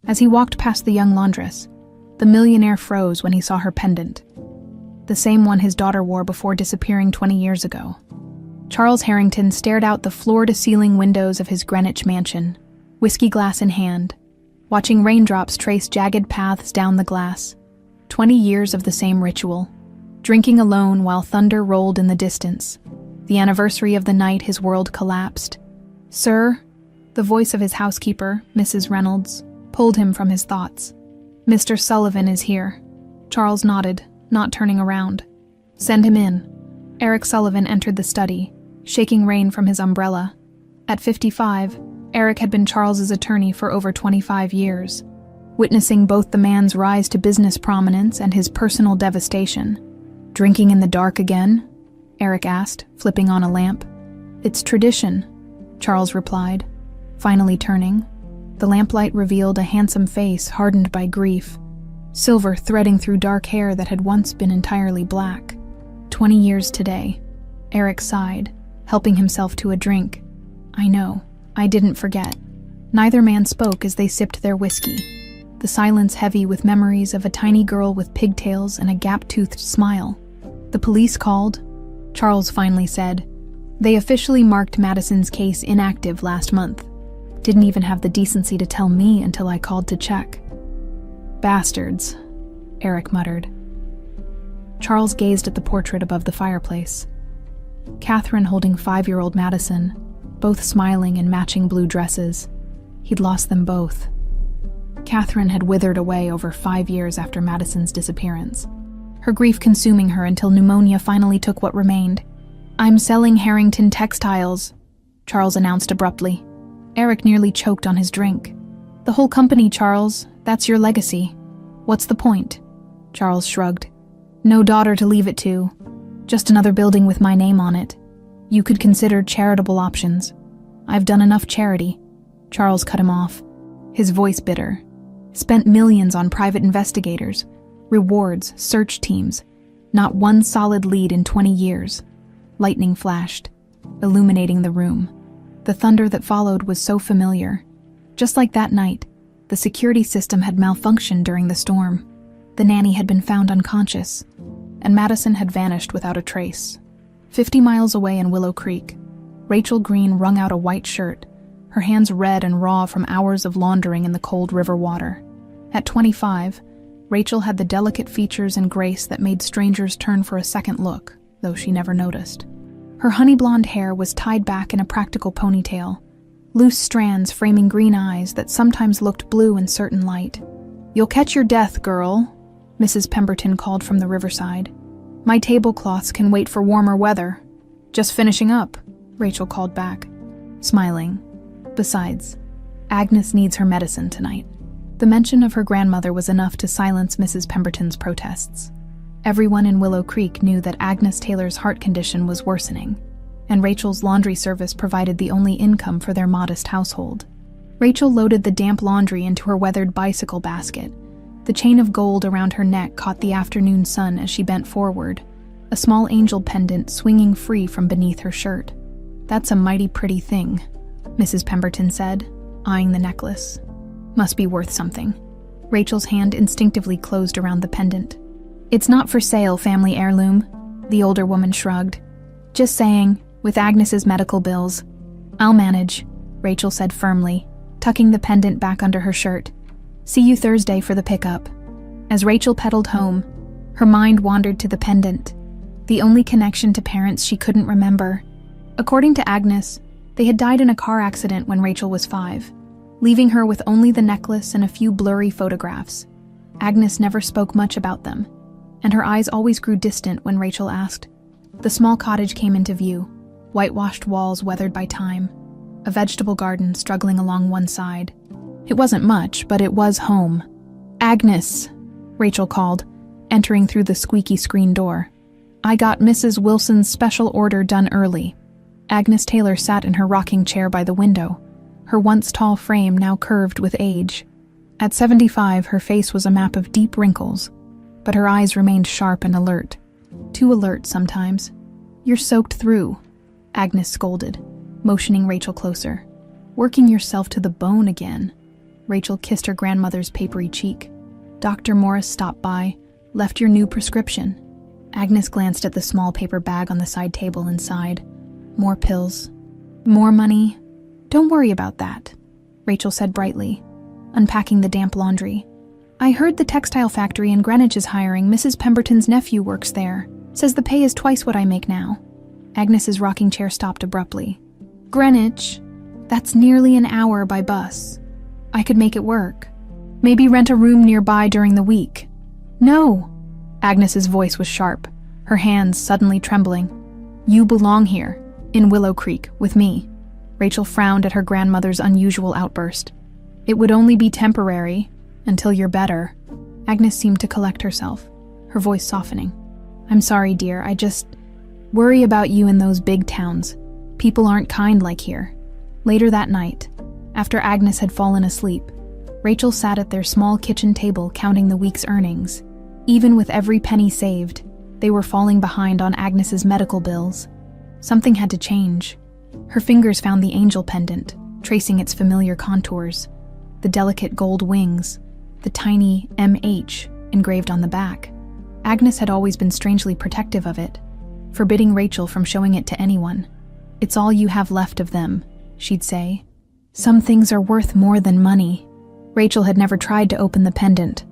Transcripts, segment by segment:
As he walked past the young laundress, the millionaire froze when he saw her pendant, the same one his daughter wore before disappearing 20 years ago. Charles Harrington stared out the floor-to-ceiling windows of his Greenwich mansion, whiskey glass in hand, watching raindrops trace jagged paths down the glass. 20 years of the same ritual, drinking alone while thunder rolled in the distance. The anniversary of the night his world collapsed. "Sir," the voice of his housekeeper, Mrs. Reynolds, pulled him from his thoughts. "Mr. Sullivan is here." Charles nodded, not turning around. "Send him in." Eric Sullivan entered the study, shaking rain from his umbrella. At 55, Eric had been Charles's attorney for over 25 years, witnessing both the man's rise to business prominence and his personal devastation. "Drinking in the dark again?" Eric asked, flipping on a lamp. "It's tradition," Charles replied, finally turning. The lamplight revealed a handsome face hardened by grief, silver threading through dark hair that had once been entirely black. 20 years today. Eric sighed, helping himself to a drink. "I know. I didn't forget." Neither man spoke as they sipped their whiskey, the silence heavy with memories of a tiny girl with pigtails and a gap-toothed smile. "The police called," Charles finally said. "They officially marked Madison's case inactive last month. Didn't even have the decency to tell me until I called to check." "Bastards," Eric muttered. Charles gazed at the portrait above the fireplace. Catherine holding 5-year-old Madison, both smiling in matching blue dresses. He'd lost them both. Catherine had withered away over 5 years after Madison's disappearance, her grief consuming her until pneumonia finally took what remained. "I'm selling Harrington Textiles," Charles announced abruptly. Eric nearly choked on his drink. "The whole company, Charles. That's your legacy." "What's the point?" Charles shrugged. "No daughter to leave it to. Just another building with my name on it. You could consider charitable options." "I've done enough charity." Charles cut him off, his voice bitter. "Spent millions on private investigators, rewards, search teams. Not one solid lead in 20 years. Lightning flashed, illuminating the room. The thunder that followed was so familiar. Just like that night, the security system had malfunctioned during the storm. The nanny had been found unconscious, and Madison had vanished without a trace. 50 miles away in Willow Creek, Rachel Green wrung out a white shirt, her hands red and raw from hours of laundering in the cold river water. At 25, Rachel had the delicate features and grace that made strangers turn for a second look, though she never noticed. Her honey-blonde hair was tied back in a practical ponytail, loose strands framing green eyes that sometimes looked blue in certain light. "You'll catch your death, girl," Mrs. Pemberton called from the riverside. "My tablecloths can wait for warmer weather." "Just finishing up," Rachel called back, smiling. "Besides, Agnes needs her medicine tonight." The mention of her grandmother was enough to silence Mrs. Pemberton's protests. Everyone in Willow Creek knew that Agnes Taylor's heart condition was worsening, and Rachel's laundry service provided the only income for their modest household. Rachel loaded the damp laundry into her weathered bicycle basket. The chain of gold around her neck caught the afternoon sun as she bent forward, a small angel pendant swinging free from beneath her shirt. "That's a mighty pretty thing," Mrs. Pemberton said, eyeing the necklace. "Must be worth something." Rachel's hand instinctively closed around the pendant. "It's not for sale, family heirloom," the older woman shrugged. "Just saying, with Agnes's medical bills." "I'll manage," Rachel said firmly, tucking the pendant back under her shirt. "See you Thursday for the pickup." As Rachel pedaled home, her mind wandered to the pendant, the only connection to parents she couldn't remember. According to Agnes, they had died in a car accident when Rachel was 5, leaving her with only the necklace and a few blurry photographs. Agnes never spoke much about them, and her eyes always grew distant when Rachel asked. The small cottage came into view, whitewashed walls weathered by time, a vegetable garden struggling along one side. It wasn't much, but it was home. "Agnes," Rachel called, entering through the squeaky screen door. "I got Mrs. Wilson's special order done early." Agnes Taylor sat in her rocking chair by the window, her once tall frame now curved with age. At 75, her face was a map of deep wrinkles, but her eyes remained sharp and alert. Too alert sometimes. "You're soaked through," Agnes scolded, motioning Rachel closer. "Working yourself to the bone again." Rachel kissed her grandmother's papery cheek. Dr. Morris stopped by, left your new prescription. Agnes glanced at the small paper bag on the side table and sighed. More pills. More money. Don't worry about that, Rachel said brightly, unpacking the damp laundry. I heard the textile factory in Greenwich is hiring. Mrs. Pemberton's nephew works there. Says the pay is twice what I make now. Agnes's rocking chair stopped abruptly. Greenwich? That's nearly an hour by bus. I could make it work. Maybe rent a room nearby during the week. No. Agnes's voice was sharp, her hands suddenly trembling. You belong here, in Willow Creek, with me. Rachel frowned at her grandmother's unusual outburst. It would only be temporary, until you're better. Agnes seemed to collect herself, her voice softening. I'm sorry, dear, I just worry about you in those big towns. People aren't kind like here. Later that night, after Agnes had fallen asleep, Rachel sat at their small kitchen table counting the week's earnings. Even with every penny saved, they were falling behind on Agnes's medical bills. Something had to change. Her fingers found the angel pendant, tracing its familiar contours. The delicate gold wings, the tiny MH engraved on the back. Agnes had always been strangely protective of it, forbidding Rachel from showing it to anyone. It's all you have left of them, she'd say. Some things are worth more than money. Rachel had never tried to open the pendant,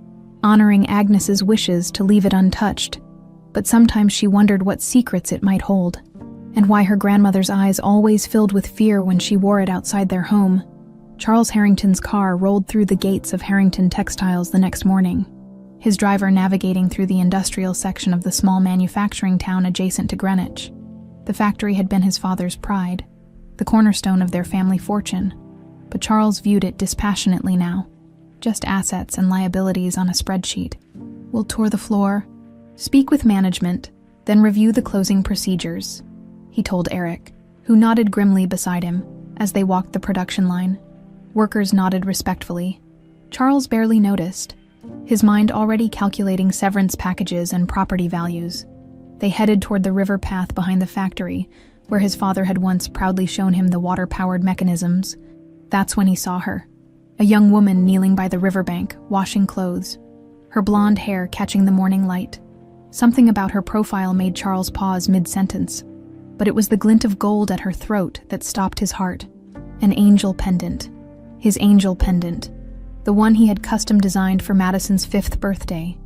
honoring Agnes's wishes to leave it untouched, but sometimes she wondered what secrets it might hold, and why her grandmother's eyes always filled with fear when she wore it outside their home. Charles Harrington's car rolled through the gates of Harrington Textiles the next morning, his driver navigating through the industrial section of the small manufacturing town adjacent to Greenwich. The factory had been his father's pride, the cornerstone of their family fortune, but Charles viewed it dispassionately now. Just assets and liabilities on a spreadsheet. We'll tour the floor, speak with management, then review the closing procedures, he told Eric, who nodded grimly beside him as they walked the production line. Workers nodded respectfully. Charles barely noticed, his mind already calculating severance packages and property values. They headed toward the river path behind the factory, where his father had once proudly shown him the water-powered mechanisms. That's when he saw her. A young woman kneeling by the riverbank, washing clothes, her blonde hair catching the morning light. Something about her profile made Charles pause mid-sentence, but it was the glint of gold at her throat that stopped his heart. An angel pendant. His angel pendant. The one he had custom designed for Madison's 5th birthday,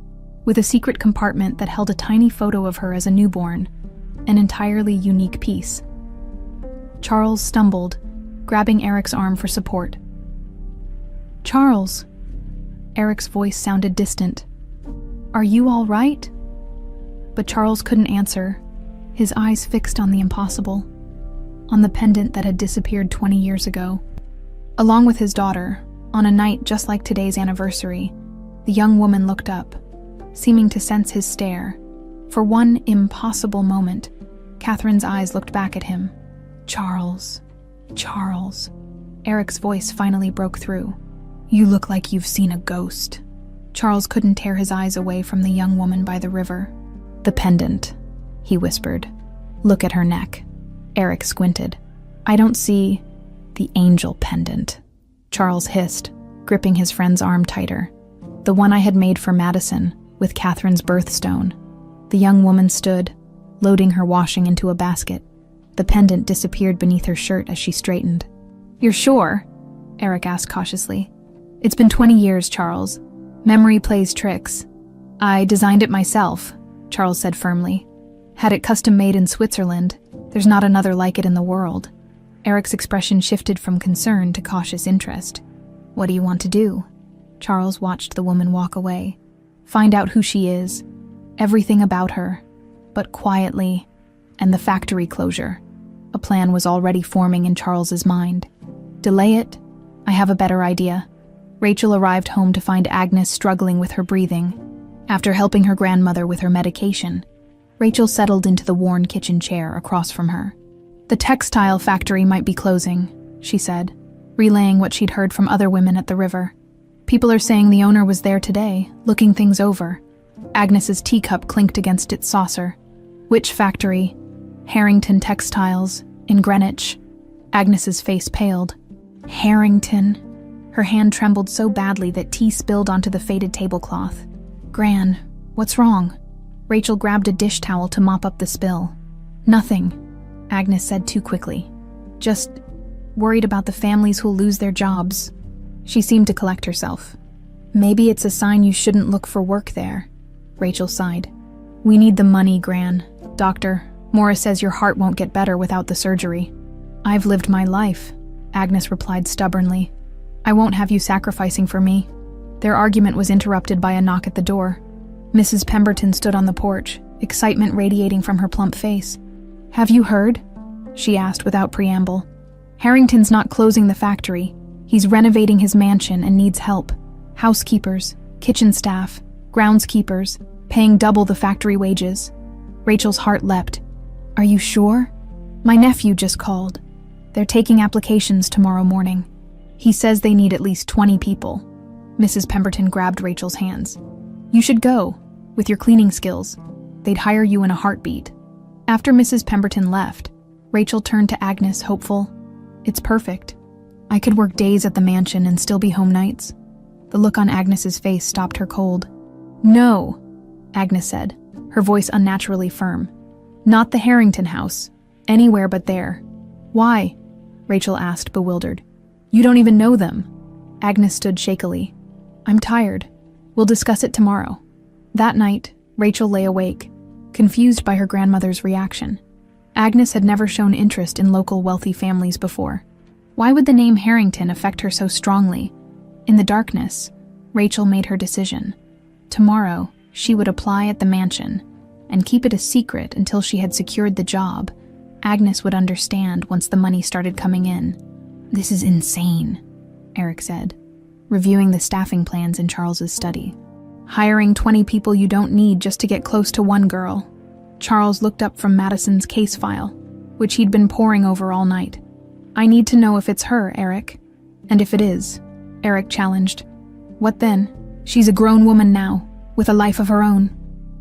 with a secret compartment that held a tiny photo of her as a newborn, an entirely unique piece. Charles stumbled, grabbing Eric's arm for support. Charles. Eric's voice sounded distant. Are you all right? But Charles couldn't answer, his eyes fixed on the impossible, on the pendant that had disappeared 20 years ago. Along with his daughter, on a night just like today's anniversary, the young woman looked up, seeming to sense his stare. For one impossible moment, Catherine's eyes looked back at him. Charles. Charles. Eric's voice finally broke through. You look like you've seen a ghost. Charles couldn't tear his eyes away from the young woman by the river. The pendant, he whispered. Look at her neck. Eric squinted. I don't see the angel pendant, Charles hissed, gripping his friend's arm tighter. The one I had made for Madison, with Catherine's birthstone. The young woman stood, loading her washing into a basket. The pendant disappeared beneath her shirt as she straightened. You're sure? Eric asked cautiously. It's been 20 years, Charles. Memory plays tricks. I designed it myself, Charles said firmly. Had it custom made in Switzerland. There's not another like it in the world. Eric's expression shifted from concern to cautious interest. What do you want to do? Charles watched the woman walk away. Find out who she is. Everything about her. But quietly. And the factory closure. A plan was already forming in Charles's mind. Delay it? I have a better idea. Rachel arrived home to find Agnes struggling with her breathing. After helping her grandmother with her medication, Rachel settled into the worn kitchen chair across from her. The textile factory might be closing, she said, relaying what she'd heard from other women at the river. People are saying the owner was there today, looking things over. Agnes's teacup clinked against its saucer. Which factory? Harrington Textiles, in Greenwich. Agnes's face paled. Harrington. Her hand trembled so badly that tea spilled onto the faded tablecloth. "Gran, what's wrong?" Rachel grabbed a dish towel to mop up the spill. "Nothing," Agnes said too quickly. "Just worried about the families who'll lose their jobs." She seemed to collect herself. "Maybe it's a sign you shouldn't look for work there," Rachel sighed. "We need the money, Gran. Doctor, Morris says your heart won't get better without the surgery." "I've lived my life," Agnes replied stubbornly. "I won't have you sacrificing for me." Their argument was interrupted by a knock at the door. Mrs. Pemberton stood on the porch, excitement radiating from her plump face. "Have you heard?" she asked without preamble. "Harrington's not closing the factory. He's renovating his mansion and needs help. Housekeepers, kitchen staff, groundskeepers, paying double the factory wages." Rachel's heart leapt. "Are you sure? My nephew just called. They're taking applications tomorrow morning. He says they need at least 20 people." Mrs. Pemberton grabbed Rachel's hands. "You should go, with your cleaning skills. They'd hire you in a heartbeat." After Mrs. Pemberton left, Rachel turned to Agnes, hopeful. "It's perfect. I could work days at the mansion and still be home nights." The look on Agnes's face stopped her cold. "No," Agnes said, her voice unnaturally firm. "Not the Harrington house. Anywhere but there." "Why?" Rachel asked, bewildered. "You don't even know them." Agnes stood shakily. "I'm tired. We'll discuss it tomorrow." That night, Rachel lay awake, confused by her grandmother's reaction. Agnes had never shown interest in local wealthy families before. Why would the name Harrington affect her so strongly? In the darkness, Rachel made her decision. Tomorrow, she would apply at the mansion and keep it a secret until she had secured the job. Agnes would understand once the money started coming in. "This is insane," Eric said, reviewing the staffing plans in Charles's study. "Hiring 20 people you don't need just to get close to one girl." Charles looked up from Madison's case file, which he'd been poring over all night. "I need to know if it's her, Eric." "And if it is," Eric challenged. "What then? She's a grown woman now, with a life of her own."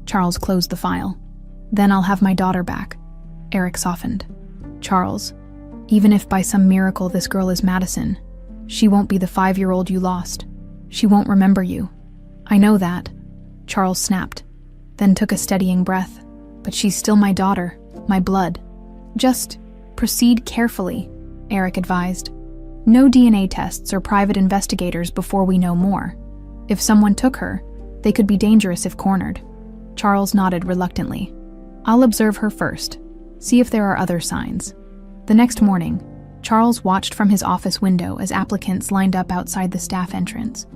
Charles closed the file. "Then I'll have my daughter back." Eric softened. "Charles, even if by some miracle this girl is Madison, she won't be the 5-year-old you lost. She won't remember you." "I know that," Charles snapped, then took a steadying breath. "But she's still my daughter, my blood." "Just proceed carefully," Eric advised. "No DNA tests or private investigators before we know more. If someone took her, they could be dangerous if cornered." Charles nodded reluctantly. "I'll observe her first, see if there are other signs." The next morning, Charles watched from his office window as applicants lined up outside the staff entrance.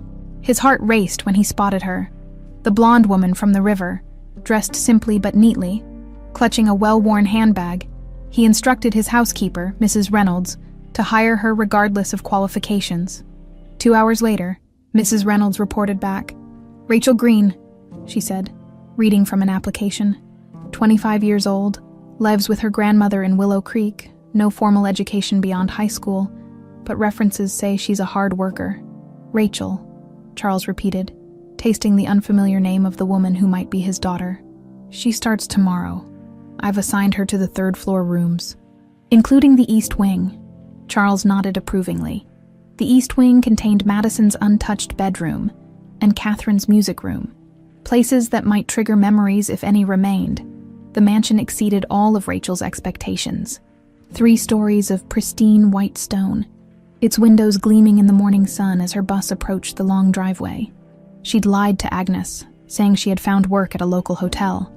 His heart raced when he spotted her, the blonde woman from the river, dressed simply but neatly. Clutching a well-worn handbag, he instructed his housekeeper, Mrs. Reynolds, to hire her regardless of qualifications. 2 hours later, Mrs. Reynolds reported back. "Rachel Green," she said, reading from an application. 25 years old, lives with her grandmother in Willow Creek, no formal education beyond high school, but references say she's a hard worker. "Rachel," Charles repeated, tasting the unfamiliar name of the woman who might be his daughter. "She starts tomorrow. I've assigned her to the 3rd floor rooms, including the East Wing." Charles nodded approvingly. The East Wing contained Madison's untouched bedroom and Catherine's music room, places that might trigger memories if any remained. The mansion exceeded all of Rachel's expectations. 3 stories of pristine white stone, its windows gleaming in the morning sun as her bus approached the long driveway. She'd lied to Agnes, saying she had found work at a local hotel.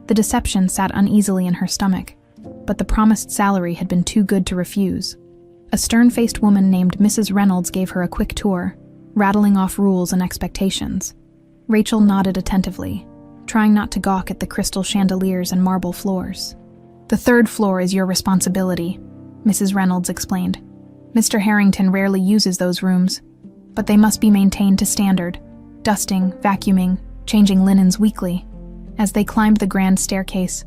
The deception sat uneasily in her stomach, but the promised salary had been too good to refuse. A stern-faced woman named Mrs. Reynolds gave her a quick tour, rattling off rules and expectations. Rachel nodded attentively, trying not to gawk at the crystal chandeliers and marble floors. "The 3rd floor is your responsibility," Mrs. Reynolds explained. "Mr. Harrington rarely uses those rooms, but they must be maintained to standard, dusting, vacuuming, changing linens weekly." As they climbed the grand staircase,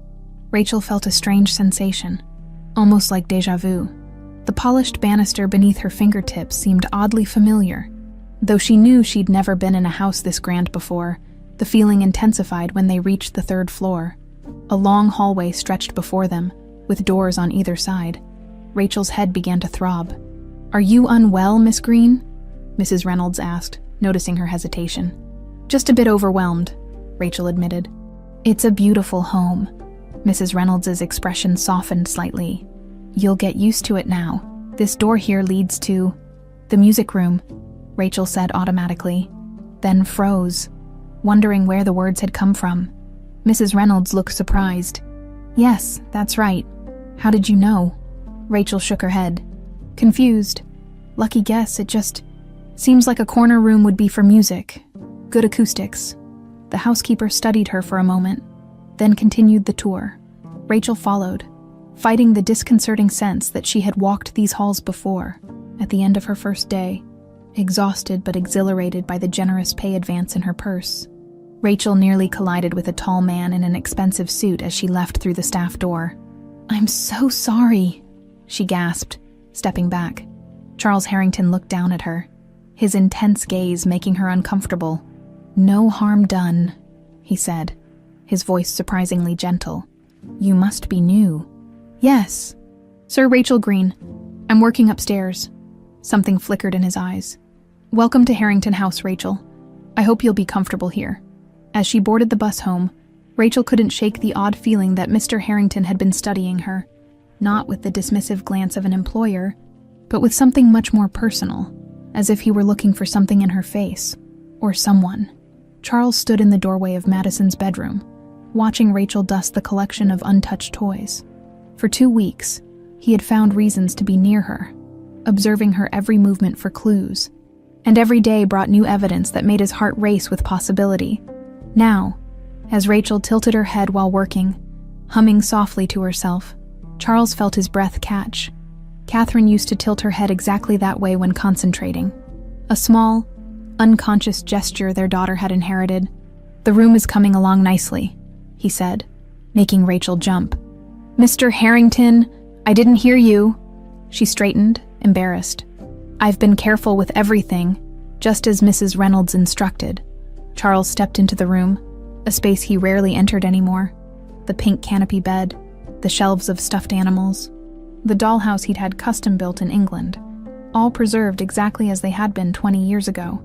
Rachel felt a strange sensation, almost like déjà vu. The polished banister beneath her fingertips seemed oddly familiar. Though she knew she'd never been in a house this grand before, the feeling intensified when they reached the 3rd floor. A long hallway stretched before them, with doors on either side. Rachel's head began to throb. "Are you unwell, Miss Green?" Mrs. Reynolds asked, noticing her hesitation. Just a bit overwhelmed, Rachel admitted. It's a beautiful home. Mrs. Reynolds' expression softened slightly. You'll get used to it now. This door here leads to the music room, Rachel said automatically, then froze, wondering where the words had come from. Mrs. Reynolds looked surprised. Yes, that's right. How did you know? Rachel shook her head. Confused. Lucky guess, it just seems like a corner room would be for music. Good acoustics. The housekeeper studied her for a moment, then continued the tour. Rachel followed, fighting the disconcerting sense that she had walked these halls before, at the end of her first day, exhausted but exhilarated by the generous pay advance in her purse. Rachel nearly collided with a tall man in an expensive suit as she left through the staff door. I'm so sorry, she gasped, stepping back. Charles Harrington looked down at her, his intense gaze making her uncomfortable. No harm done, he said, his voice surprisingly gentle. You must be new. Yes. Sir Rachel Green. I'm working upstairs. Something flickered in his eyes. Welcome to Harrington House, Rachel. I hope you'll be comfortable here. As she boarded the bus home, Rachel couldn't shake the odd feeling that Mr. Harrington had been studying her, not with the dismissive glance of an employer, but with something much more personal, as if he were looking for something in her face, or someone. Charles stood in the doorway of Madison's bedroom, watching Rachel dust the collection of untouched toys. For 2 weeks, he had found reasons to be near her, observing her every movement for clues, and every day brought new evidence that made his heart race with possibility. Now, as Rachel tilted her head while working, humming softly to herself, Charles felt his breath catch. Catherine used to tilt her head exactly that way when concentrating. A small, unconscious gesture their daughter had inherited. The room is coming along nicely, he said, making Rachel jump. Mr. Harrington, I didn't hear you. She straightened, embarrassed. I've been careful with everything, just as Mrs. Reynolds instructed. Charles stepped into the room, a space he rarely entered anymore. The pink canopy bed, the shelves of stuffed animals, the dollhouse he'd had custom built in England, all preserved exactly as they had been 20 years ago.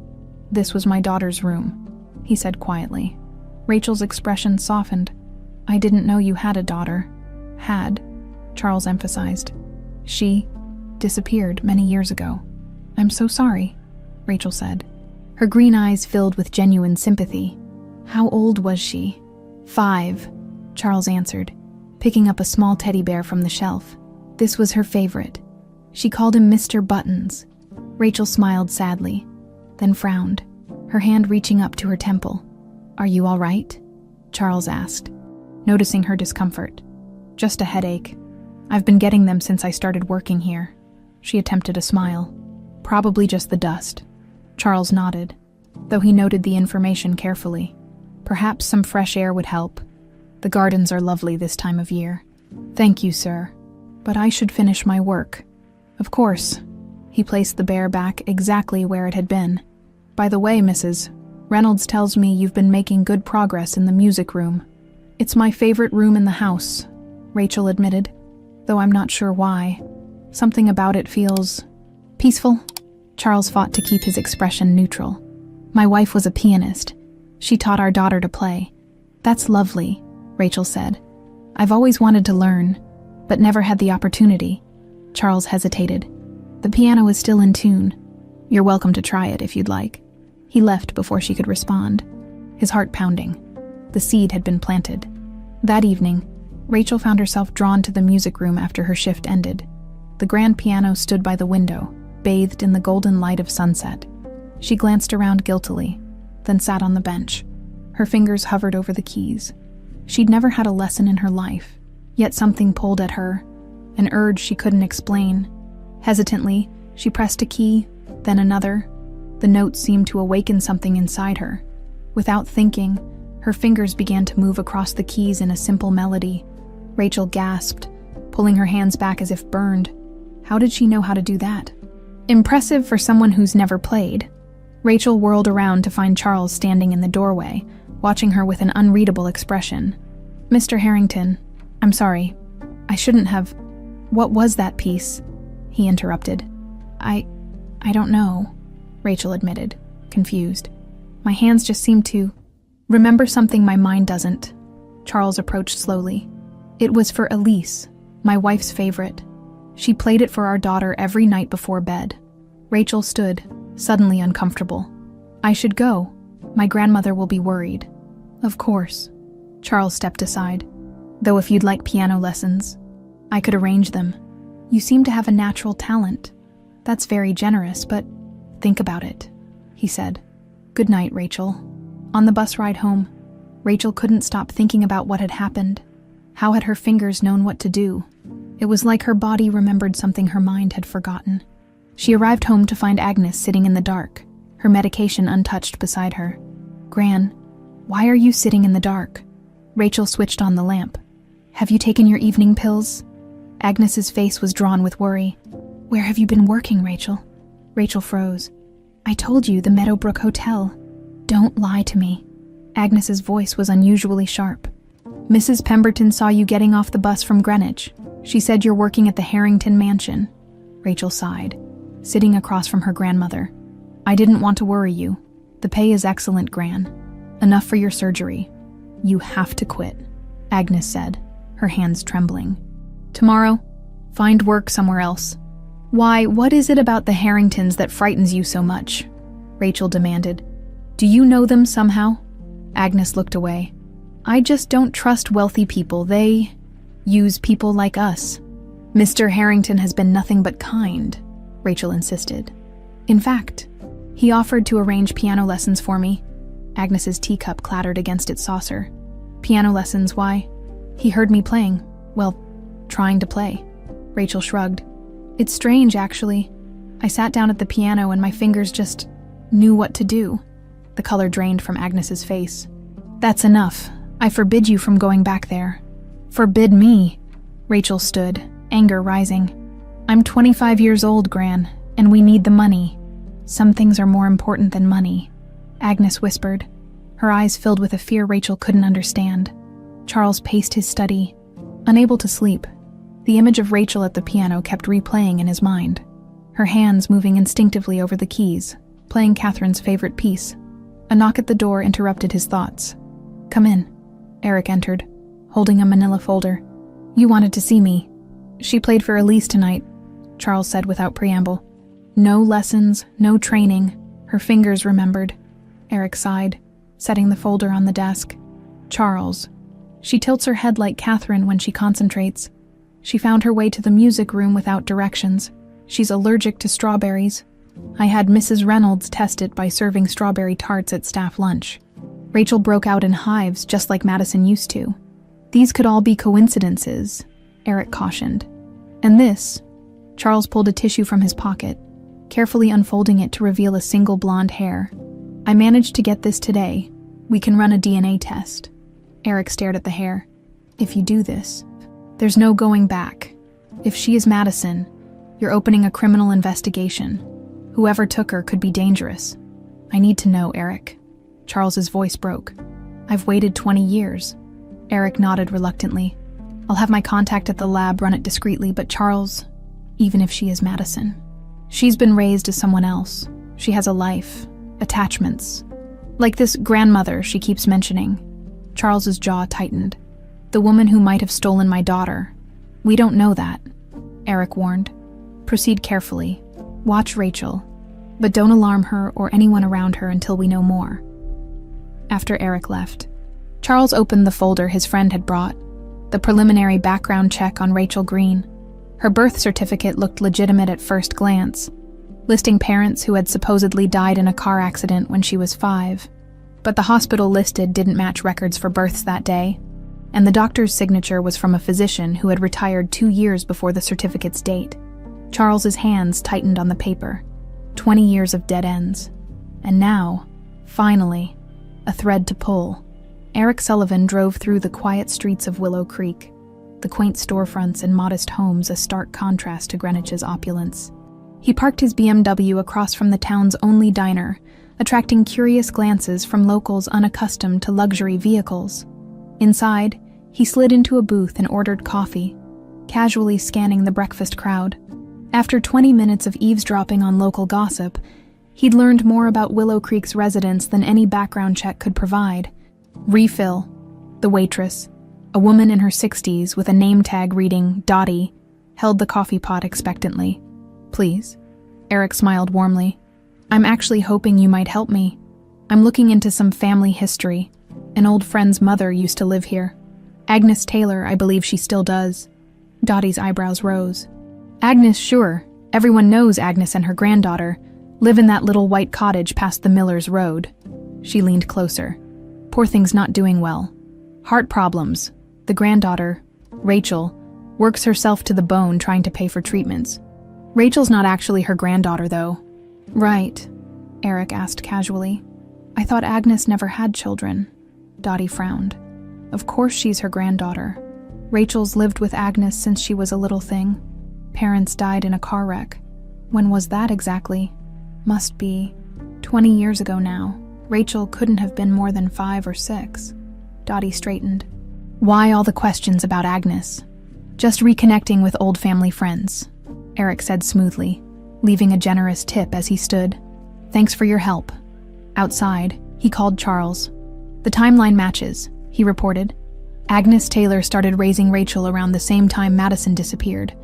This was my daughter's room, he said quietly. Rachel's expression softened. I didn't know you had a daughter. Had, Charles emphasized. She disappeared many years ago. I'm so sorry, Rachel said. Her green eyes filled with genuine sympathy. How old was she? 5, Charles answered, picking up a small teddy bear from the shelf. This was her favorite. She called him Mr. Buttons. Rachel smiled sadly, then frowned, her hand reaching up to her temple. Are you all right? Charles asked, noticing her discomfort. Just a headache. I've been getting them since I started working here. She attempted a smile. Probably just the dust. Charles nodded, though he noted the information carefully. Perhaps some fresh air would help. The gardens are lovely this time of year. Thank you, sir. But I should finish my work. Of course. He placed the bear back exactly where it had been. By the way, Mrs. Reynolds tells me you've been making good progress in the music room. It's my favorite room in the house, Rachel admitted, though I'm not sure why. Something about it feels peaceful. Charles fought to keep his expression neutral. My wife was a pianist. She taught our daughter to play. That's lovely, Rachel said. I've always wanted to learn, but never had the opportunity. Charles hesitated. The piano is still in tune. You're welcome to try it if you'd like. He left before she could respond, his heart pounding. The seed had been planted. That evening, Rachel found herself drawn to the music room after her shift ended. The grand piano stood by the window, bathed in the golden light of sunset. She glanced around guiltily, then sat on the bench. Her fingers hovered over the keys. She'd never had a lesson in her life, yet something pulled at her, an urge she couldn't explain. Hesitantly, she pressed a key, then another. The notes seemed to awaken something inside her. Without thinking, her fingers began to move across the keys in a simple melody. Rachel gasped, pulling her hands back as if burned. How did she know how to do that? Impressive for someone who's never played. Rachel whirled around to find Charles standing in the doorway, watching her with an unreadable expression. Mr. Harrington, I'm sorry. I shouldn't have. What was that piece? He interrupted. I don't know. Rachel admitted, confused. My hands just seem to remember something my mind doesn't. Charles approached slowly. It was for Elise, my wife's favorite. She played it for our daughter every night before bed. Rachel stood, suddenly uncomfortable. I should go. My grandmother will be worried. Of course. Charles stepped aside. Though if you'd like piano lessons, I could arrange them. You seem to have a natural talent. That's very generous, but think about it, he said. Good night, Rachel. On the bus ride home, Rachel couldn't stop thinking about what had happened. How had her fingers known what to do? It was like her body remembered something her mind had forgotten. She arrived home to find Agnes sitting in the dark, her medication untouched beside her. Gran, why are you sitting in the dark? Rachel switched on the lamp. Have you taken your evening pills? Agnes's face was drawn with worry. Where have you been working, Rachel? Rachel froze. I told you, the Meadowbrook Hotel. Don't lie to me. Agnes's voice was unusually sharp. Mrs. Pemberton saw you getting off the bus from Greenwich. She said you're working at the Harrington Mansion. Rachel sighed, sitting across from her grandmother. I didn't want to worry you. The pay is excellent, Gran. Enough for your surgery. You have to quit, Agnes said, her hands trembling. Tomorrow, find work somewhere else. Why, what is it about the Harringtons that frightens you so much? Rachel demanded. Do you know them somehow? Agnes looked away. I just don't trust wealthy people. They use people like us. Mr. Harrington has been nothing but kind, Rachel insisted. In fact, he offered to arrange piano lessons for me. Agnes's teacup clattered against its saucer. Piano lessons, why? He heard me playing. Well, trying to play. Rachel shrugged. It's strange, actually. I sat down at the piano and my fingers just knew what to do. The color drained from Agnes's face. That's enough. I forbid you from going back there. Forbid me? Rachel stood, anger rising. I'm 25 years old, Gran, and we need the money. Some things are more important than money, Agnes whispered, her eyes filled with a fear Rachel couldn't understand. Charles paced his study, unable to sleep. The image of Rachel at the piano kept replaying in his mind, her hands moving instinctively over the keys, playing Catherine's favorite piece. A knock at the door interrupted his thoughts. Come in. Eric entered, holding a manila folder. You wanted to see me. She played for Elise tonight, Charles said without preamble. No lessons, no training. Her fingers remembered. Eric sighed, setting the folder on the desk. Charles. She tilts her head like Catherine when she concentrates. She found her way to the music room without directions. She's allergic to strawberries. I had Mrs. Reynolds test it by serving strawberry tarts at staff lunch. Rachel broke out in hives just like Madison used to. These could all be coincidences, Eric cautioned. And this, Charles pulled a tissue from his pocket, carefully unfolding it to reveal a single blonde hair. I managed to get this today. We can run a DNA test. Eric stared at the hair. If you do this, there's no going back. If she is Madison, you're opening a criminal investigation. Whoever took her could be dangerous. I need to know, Eric. Charles's voice broke. I've waited 20 years. Eric nodded reluctantly. I'll have my contact at the lab run it discreetly, but Charles, even if she is Madison, she's been raised as someone else. She has a life, attachments. Like this grandmother she keeps mentioning. Charles's jaw tightened. The woman who might have stolen my daughter. We don't know that, Eric warned. Proceed carefully. Watch Rachel, but don't alarm her or anyone around her until we know more. After Eric left, Charles opened the folder his friend had brought, the preliminary background check on Rachel Green. Her birth certificate looked legitimate at first glance, listing parents who had supposedly died in a car accident when she was 5. But the hospital listed didn't match records for births that day, and the doctor's signature was from a physician who had retired 2 years before the certificate's date. Charles's hands tightened on the paper. 20 years of dead ends. And now, finally, a thread to pull. Eric Sullivan drove through the quiet streets of Willow Creek, the quaint storefronts and modest homes a stark contrast to Greenwich's opulence. He parked his BMW across from the town's only diner, attracting curious glances from locals unaccustomed to luxury vehicles. Inside, he slid into a booth and ordered coffee, casually scanning the breakfast crowd. After 20 minutes of eavesdropping on local gossip, He'd learned more about Willow Creek's residents than any background check could provide. Refill. The waitress, a woman in her 60s with a name tag reading Dottie, held the coffee pot expectantly. "Please." Eric smiled warmly. "I'm actually hoping you might help me. I'm looking into some family history. An old friend's mother used to live here. Agnes Taylor, I believe she still does." Dottie's eyebrows rose. "Agnes, sure. Everyone knows Agnes and her granddaughter live in that little white cottage past the Miller's Road." She leaned closer. "Poor thing's not doing well. Heart problems. The granddaughter, Rachel, works herself to the bone trying to pay for treatments. Rachel's not actually her granddaughter, though." "Right," Eric asked casually. "I thought Agnes never had children." Dottie frowned. "Of course she's her granddaughter. Rachel's lived with Agnes since she was a little thing. Parents died in a car wreck. When was that exactly? Must be 20 years ago now. Rachel couldn't have been more than 5 or 6. Dottie straightened. "Why all the questions about Agnes?" "Just reconnecting with old family friends," Eric said smoothly, leaving a generous tip as he stood. "Thanks for your help." Outside, he called Charles. "The timeline matches," he reported. "Agnes Taylor started raising Rachel around the same time Madison disappeared.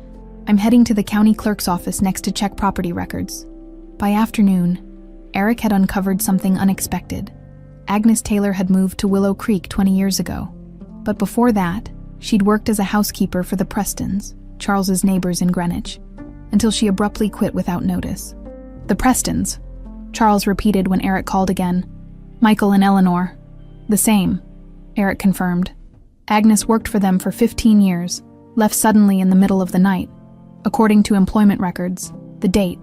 I'm heading to the county clerk's office next to check property records." By afternoon, Eric had uncovered something unexpected. Agnes Taylor had moved to Willow Creek 20 years ago. But before that, she'd worked as a housekeeper for the Prestons, Charles's neighbors in Greenwich, until she abruptly quit without notice. "The Prestons," Charles repeated when Eric called again. "Michael and Eleanor." "The same," Eric confirmed. "Agnes worked for them for 15 years, left suddenly in the middle of the night. According to employment records, the date,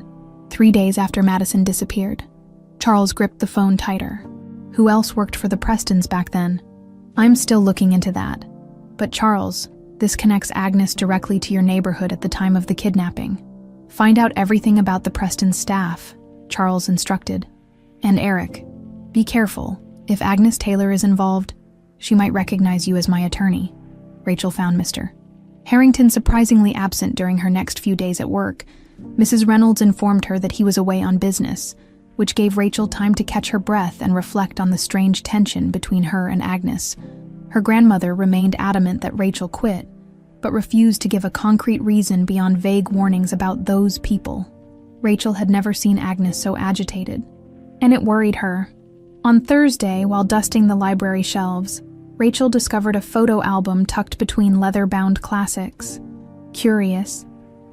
3 days after Madison disappeared." Charles gripped the phone tighter. "Who else worked for the Prestons back then?" "I'm still looking into that. But Charles, this connects Agnes directly to your neighborhood at the time of the kidnapping. Find out everything about the Preston staff," Charles instructed. "And Eric, be careful. If Agnes Taylor is involved, she might recognize you as my attorney." Rachel found Mr. Harrington surprisingly absent during her next few days at work. Mrs. Reynolds informed her that he was away on business, which gave Rachel time to catch her breath and reflect on the strange tension between her and Agnes. Her grandmother remained adamant that Rachel quit, but refused to give a concrete reason beyond vague warnings about those people. Rachel had never seen Agnes so agitated, and it worried her. On Thursday, while dusting the library shelves, Rachel discovered a photo album tucked between leather-bound classics. Curious,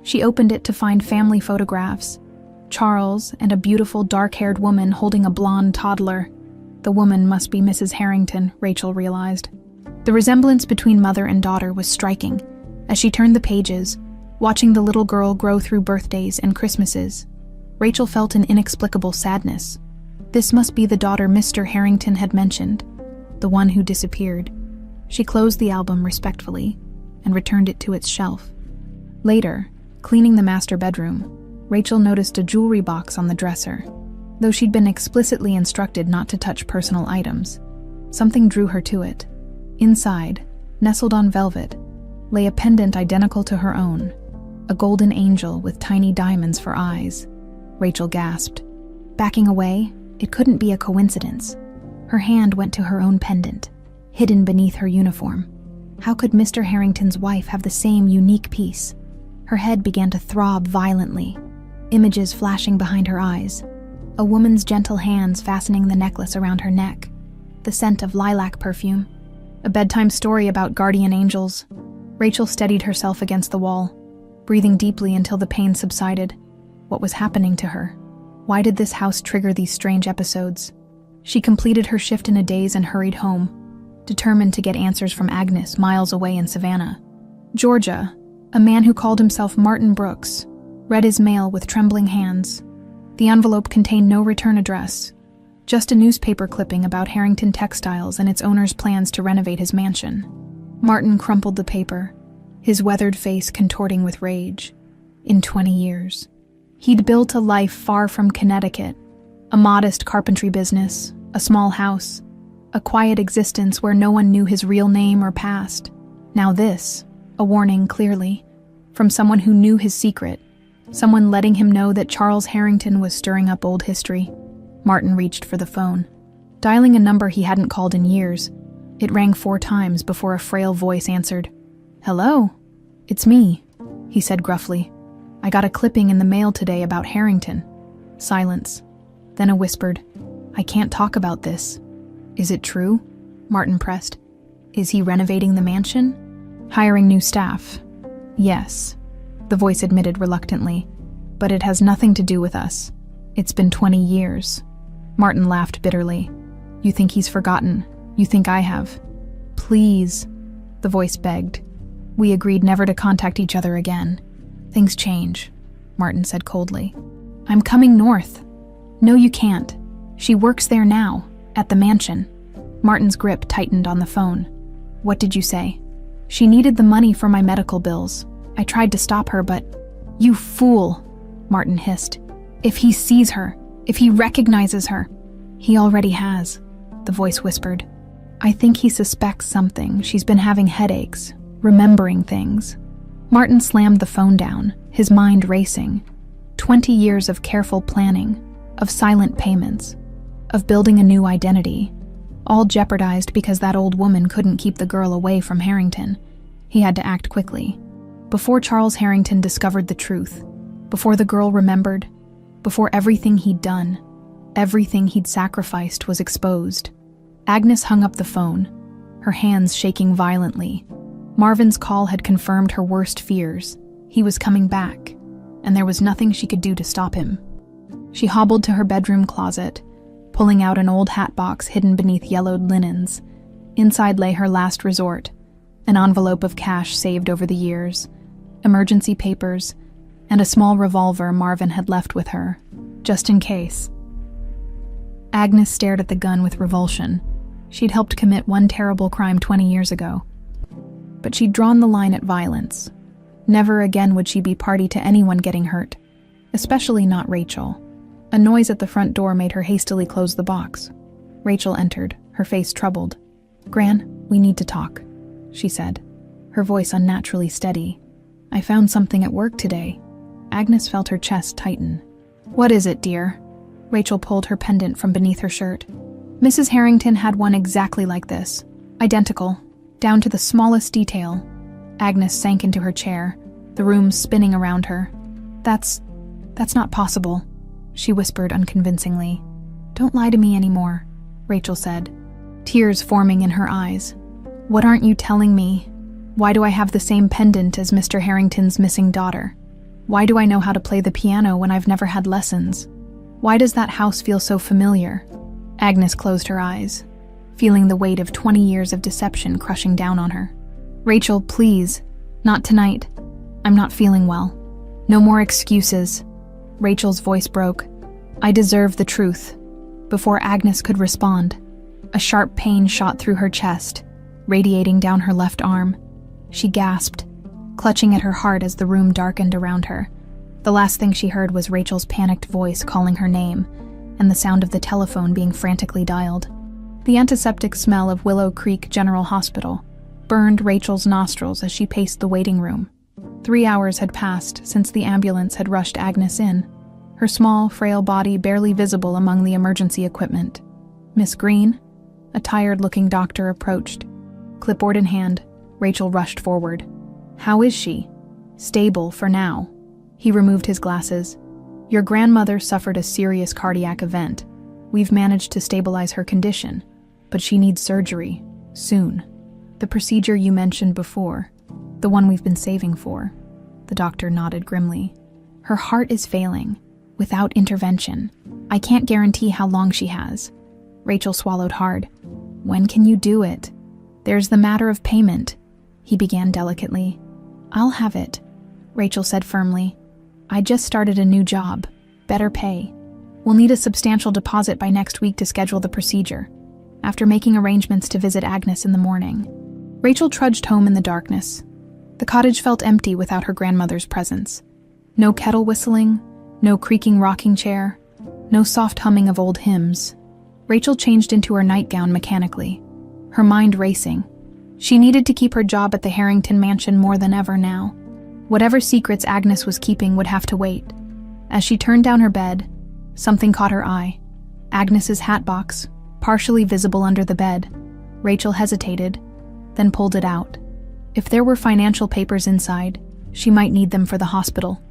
she opened it to find family photographs. Charles and a beautiful dark-haired woman holding a blonde toddler. The woman must be Mrs. Harrington, Rachel realized. The resemblance between mother and daughter was striking. As she turned the pages, watching the little girl grow through birthdays and Christmases, Rachel felt an inexplicable sadness. This must be the daughter Mr. Harrington had mentioned, the one who disappeared. She closed the album respectfully and returned it to its shelf. Later, cleaning the master bedroom, Rachel noticed a jewelry box on the dresser. Though she'd been explicitly instructed not to touch personal items, something drew her to it. Inside, nestled on velvet, lay a pendant identical to her own, a golden angel with tiny diamonds for eyes. Rachel gasped. Backing away, it couldn't be a coincidence. Her hand went to her own pendant, hidden beneath her uniform. How could Mr. Harrington's wife have the same unique piece? Her head began to throb violently, images flashing behind her eyes. A woman's gentle hands fastening the necklace around her neck, the scent of lilac perfume, a bedtime story about guardian angels. Rachel steadied herself against the wall, breathing deeply until the pain subsided. What was happening to her? Why did this house trigger these strange episodes? She completed her shift in a daze and hurried home, determined to get answers from Agnes miles away in Savannah. Georgia, a man who called himself Martin Brooks, read his mail with trembling hands. The envelope contained no return address, just a newspaper clipping about Harrington Textiles and its owner's plans to renovate his mansion. Martin crumpled the paper, his weathered face contorting with rage. In 20 years, he'd built a life far from Connecticut, a modest carpentry business, a small house, a quiet existence where no one knew his real name or past. Now this, a warning clearly, from someone who knew his secret, Someone letting him know that Charles Harrington was stirring up old history. Martin reached for the phone. Dialing a number he hadn't called in years, it rang 4 times before a frail voice answered. "Hello? It's me," he said gruffly. "I got a clipping in the mail today about Harrington." Silence. Then a whispered, "I can't talk about this." "Is it true?" Martin pressed. "Is he renovating the mansion? Hiring new staff?" "Yes," the voice admitted reluctantly. "But it has nothing to do with us. It's been 20 years. Martin laughed bitterly. "You think he's forgotten? You think I have?" "Please," the voice begged. "We agreed never to contact each other again." "Things change," Martin said coldly. "I'm coming north." "No, you can't. She works there now, at the mansion." Martin's grip tightened on the phone. "What did you say?" "She needed the money for my medical bills. I tried to stop her, but—" "You fool," Martin hissed. "If he sees her, if he recognizes her—" "He already has," the voice whispered. "I think he suspects something. She's been having headaches, remembering things." Martin slammed the phone down, his mind racing. 20 years of careful planning, of silent payments, of building a new identity, all jeopardized because that old woman couldn't keep the girl away from Harrington. He had to act quickly. Before Charles Harrington discovered the truth, before the girl remembered, before everything he'd done, everything he'd sacrificed was exposed. Agnes hung up the phone, her hands shaking violently. Marvin's call had confirmed her worst fears. He was coming back, and there was nothing she could do to stop him. She hobbled to her bedroom closet, pulling out an old hat box hidden beneath yellowed linens. Inside lay her last resort, an envelope of cash saved over the years, emergency papers, and a small revolver Marvin had left with her, just in case. Agnes stared at the gun with revulsion. She'd helped commit one terrible crime 20 years ago. But she'd drawn the line at violence. Never again would she be party to anyone getting hurt, especially not Rachel. A noise at the front door made her hastily close the box. Rachel entered, her face troubled. "Gran, we need to talk," she said, her voice unnaturally steady. "I found something at work today." Agnes felt her chest tighten. "What is it, dear?" Rachel pulled her pendant from beneath her shirt. Mrs. Harrington had one exactly like this. Identical, down to the smallest detail. Agnes sank into her chair, the room spinning around her. That's not possible," she whispered unconvincingly. "Don't lie to me anymore," Rachel said, tears forming in her eyes. "What aren't you telling me? Why do I have the same pendant as Mr. Harrington's missing daughter? Why do I know how to play the piano when I've never had lessons? Why does that house feel so familiar?" Agnes closed her eyes, feeling the weight of 20 years of deception crushing down on her. "Rachel, please. Not tonight. I'm not feeling well. No more excuses." Rachel's voice broke. "I deserve the truth." Before Agnes could respond, a sharp pain shot through her chest, radiating down her left arm. She gasped, clutching at her heart as the room darkened around her. The last thing she heard was Rachel's panicked voice calling her name, and the sound of the telephone being frantically dialed. The antiseptic smell of Willow Creek General Hospital burned Rachel's nostrils as she paced the waiting room. 3 hours had passed since the ambulance had rushed Agnes in, her small, frail body barely visible among the emergency equipment. "Miss Green?" A tired-looking doctor approached. Clipboard in hand, Rachel rushed forward. "How is she?" "Stable for now." He removed his glasses. "Your grandmother suffered a serious cardiac event. We've managed to stabilize her condition, but she needs surgery, soon. The procedure you mentioned before, the one we've been saving for." The doctor nodded grimly. "Her heart is failing. Without intervention, I can't guarantee how long she has." Rachel swallowed hard. "When can you do it?" "There's the matter of payment," he began delicately. "I'll have it," Rachel said firmly. "I just started a new job. Better pay. We'll need a substantial deposit by next week to schedule the procedure." After making arrangements to visit Agnes in the morning, Rachel trudged home in the darkness. The cottage felt empty without her grandmother's presence. No kettle whistling, no creaking rocking chair, no soft humming of old hymns. Rachel changed into her nightgown mechanically, her mind racing. She needed to keep her job at the Harrington mansion more than ever now. Whatever secrets Agnes was keeping would have to wait. As she turned down her bed, something caught her eye. Agnes's hat box, partially visible under the bed. Rachel hesitated, then pulled it out. If there were financial papers inside, she might need them for the hospital.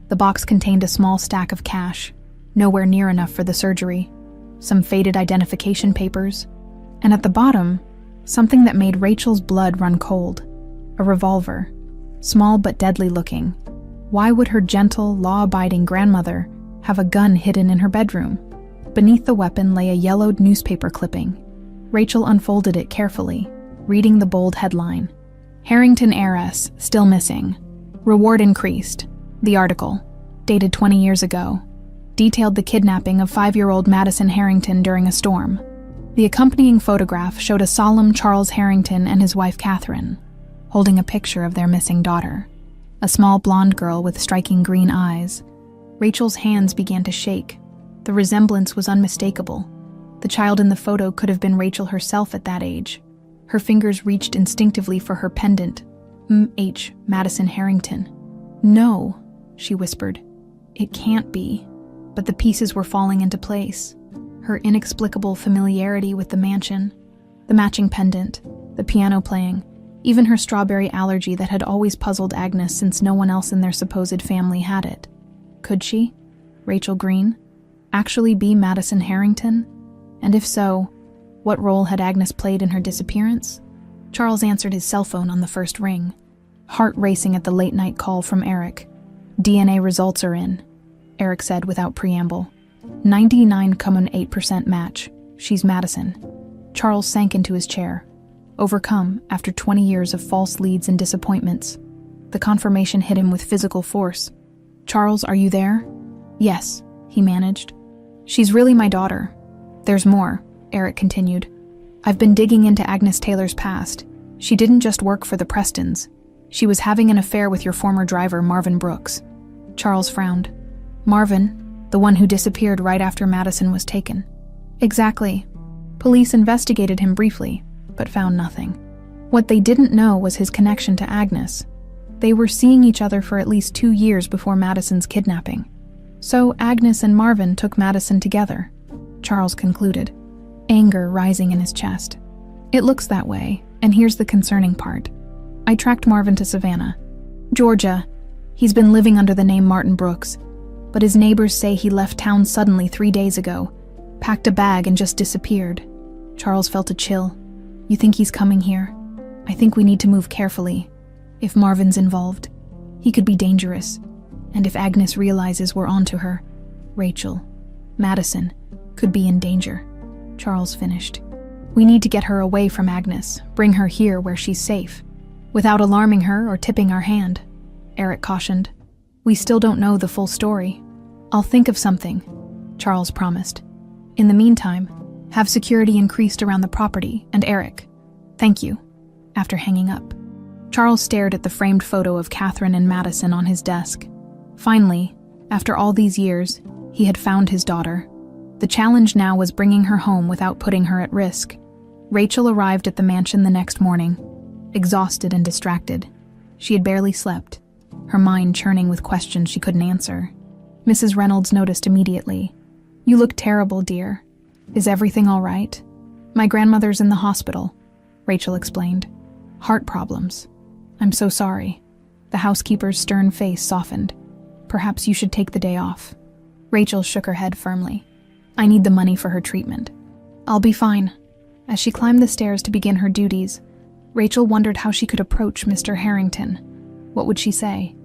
The box contained a small stack of cash, nowhere near enough for the surgery, some faded identification papers, and at the bottom, something that made Rachel's blood run cold. A revolver, small but deadly looking. Why would her gentle, law-abiding grandmother have a gun hidden in her bedroom? Beneath the weapon lay a yellowed newspaper clipping. Rachel unfolded it carefully, reading the bold headline. Harrington heiress, still missing. Reward increased. The article, dated 20 years ago, detailed the kidnapping of 5-year-old Madison Harrington during a storm. The accompanying photograph showed a solemn Charles Harrington and his wife Catherine, holding a picture of their missing daughter, a small blonde girl with striking green eyes. Rachel's hands began to shake. The resemblance was unmistakable. The child in the photo could have been Rachel herself at that age. Her fingers reached instinctively for her pendant. M.H. Madison Harrington. No, she whispered. It can't be. But the pieces were falling into place. Her inexplicable familiarity with the mansion, the matching pendant, the piano playing, even her strawberry allergy that had always puzzled Agnes since no one else in their supposed family had it. Could she, Rachel Green, actually be Madison Harrington? And if so, what role had Agnes played in her disappearance? Charles answered his cell phone on the first ring, heart racing at the late-night call from Eric. DNA results are in, Eric said without preamble. 99.8% match. She's Madison. Charles sank into his chair, overcome after 20 years of false leads and disappointments. The confirmation hit him with physical force. Charles, are you there? Yes, he managed. She's really my daughter. There's more, Eric continued. I've been digging into Agnes Taylor's past. She didn't just work for the Prestons. She was having an affair with your former driver, Marvin Brooks. Charles frowned. Marvin, the one who disappeared right after Madison was taken. Exactly. Police investigated him briefly, but found nothing. What they didn't know was his connection to Agnes. They were seeing each other for at least 2 years before Madison's kidnapping. So Agnes and Marvin took Madison together, Charles concluded, anger rising in his chest. It looks that way, and here's the concerning part. I tracked Marvin to Savannah, Georgia. He's been living under the name Martin Brooks, but his neighbors say he left town suddenly 3 days ago, packed a bag and just disappeared. Charles felt a chill. You think he's coming here? I think we need to move carefully. If Marvin's involved, he could be dangerous. And if Agnes realizes we're onto her, Rachel, Madison, could be in danger. Charles finished. We need to get her away from Agnes, bring her here where she's safe, without alarming her or tipping our hand, Eric cautioned. We still don't know the full story. I'll think of something, Charles promised. In the meantime, have security increased around the property, and Eric, thank you, after hanging up. Charles stared at the framed photo of Catherine and Madison on his desk. Finally, after all these years, he had found his daughter. The challenge now was bringing her home without putting her at risk. Rachel arrived at the mansion the next morning, exhausted and distracted. She had barely slept, her mind churning with questions she couldn't answer. Mrs. Reynolds noticed immediately. You look terrible, dear. Is everything all right? My grandmother's in the hospital, Rachel explained. Heart problems. I'm so sorry. The housekeeper's stern face softened. Perhaps you should take the day off. Rachel shook her head firmly. I need the money for her treatment. I'll be fine. As she climbed the stairs to begin her duties, Rachel wondered how she could approach Mr. Harrington. What would she say?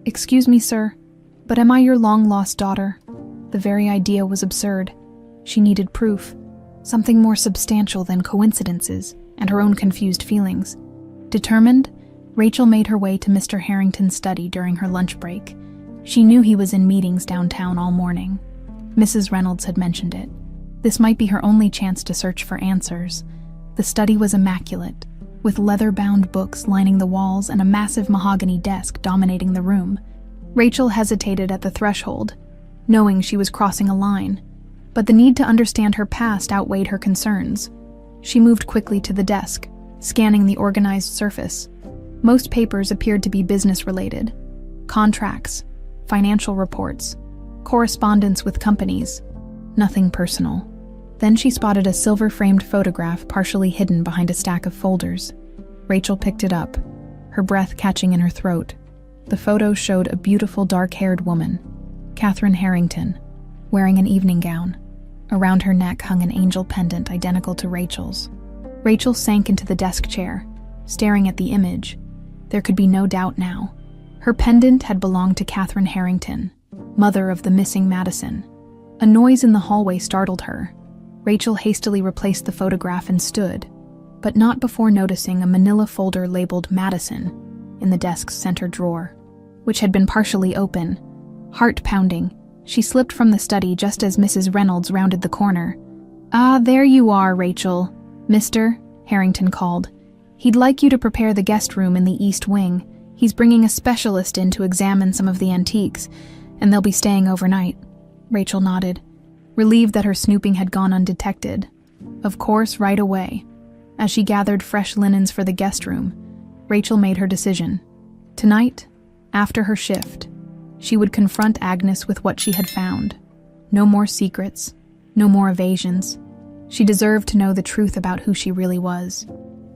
Excuse me, sir, but am I your long-lost daughter? The very idea was absurd. She needed proof, something more substantial than coincidences and her own confused feelings. Determined, Rachel made her way to Mr. Harrington's study during her lunch break. She knew he was in meetings downtown all morning. Mrs. Reynolds had mentioned it. This might be her only chance to search for answers. The study was immaculate, with leather-bound books lining the walls and a massive mahogany desk dominating the room. Rachel hesitated at the threshold, knowing she was crossing a line, but the need to understand her past outweighed her concerns. She moved quickly to the desk, scanning the organized surface. Most papers appeared to be business-related. Contracts, financial reports, correspondence with companies. Nothing personal. Then she spotted a silver-framed photograph partially hidden behind a stack of folders. Rachel picked it up, her breath catching in her throat. The photo showed a beautiful dark-haired woman, Catherine Harrington, wearing an evening gown. Around her neck hung an angel pendant identical to Rachel's. Rachel sank into the desk chair, staring at the image. There could be no doubt now. Her pendant had belonged to Catherine Harrington, mother of the missing Madison. A noise in the hallway startled her. Rachel hastily replaced the photograph and stood, but not before noticing a manila folder labeled Madison in the desk's center drawer, which had been partially open. Heart pounding, she slipped from the study just as Mrs. Reynolds rounded the corner. "Ah, there you are, Rachel. Mister," Harrington called. "He'd like you to prepare the guest room in the east wing. He's bringing a specialist in to examine some of the antiques, and they'll be staying overnight." Rachel nodded, relieved that her snooping had gone undetected. Of course, right away. As she gathered fresh linens for the guest room, Rachel made her decision. Tonight, after her shift, she would confront Agnes with what she had found. No more secrets, no more evasions. She deserved to know the truth about who she really was.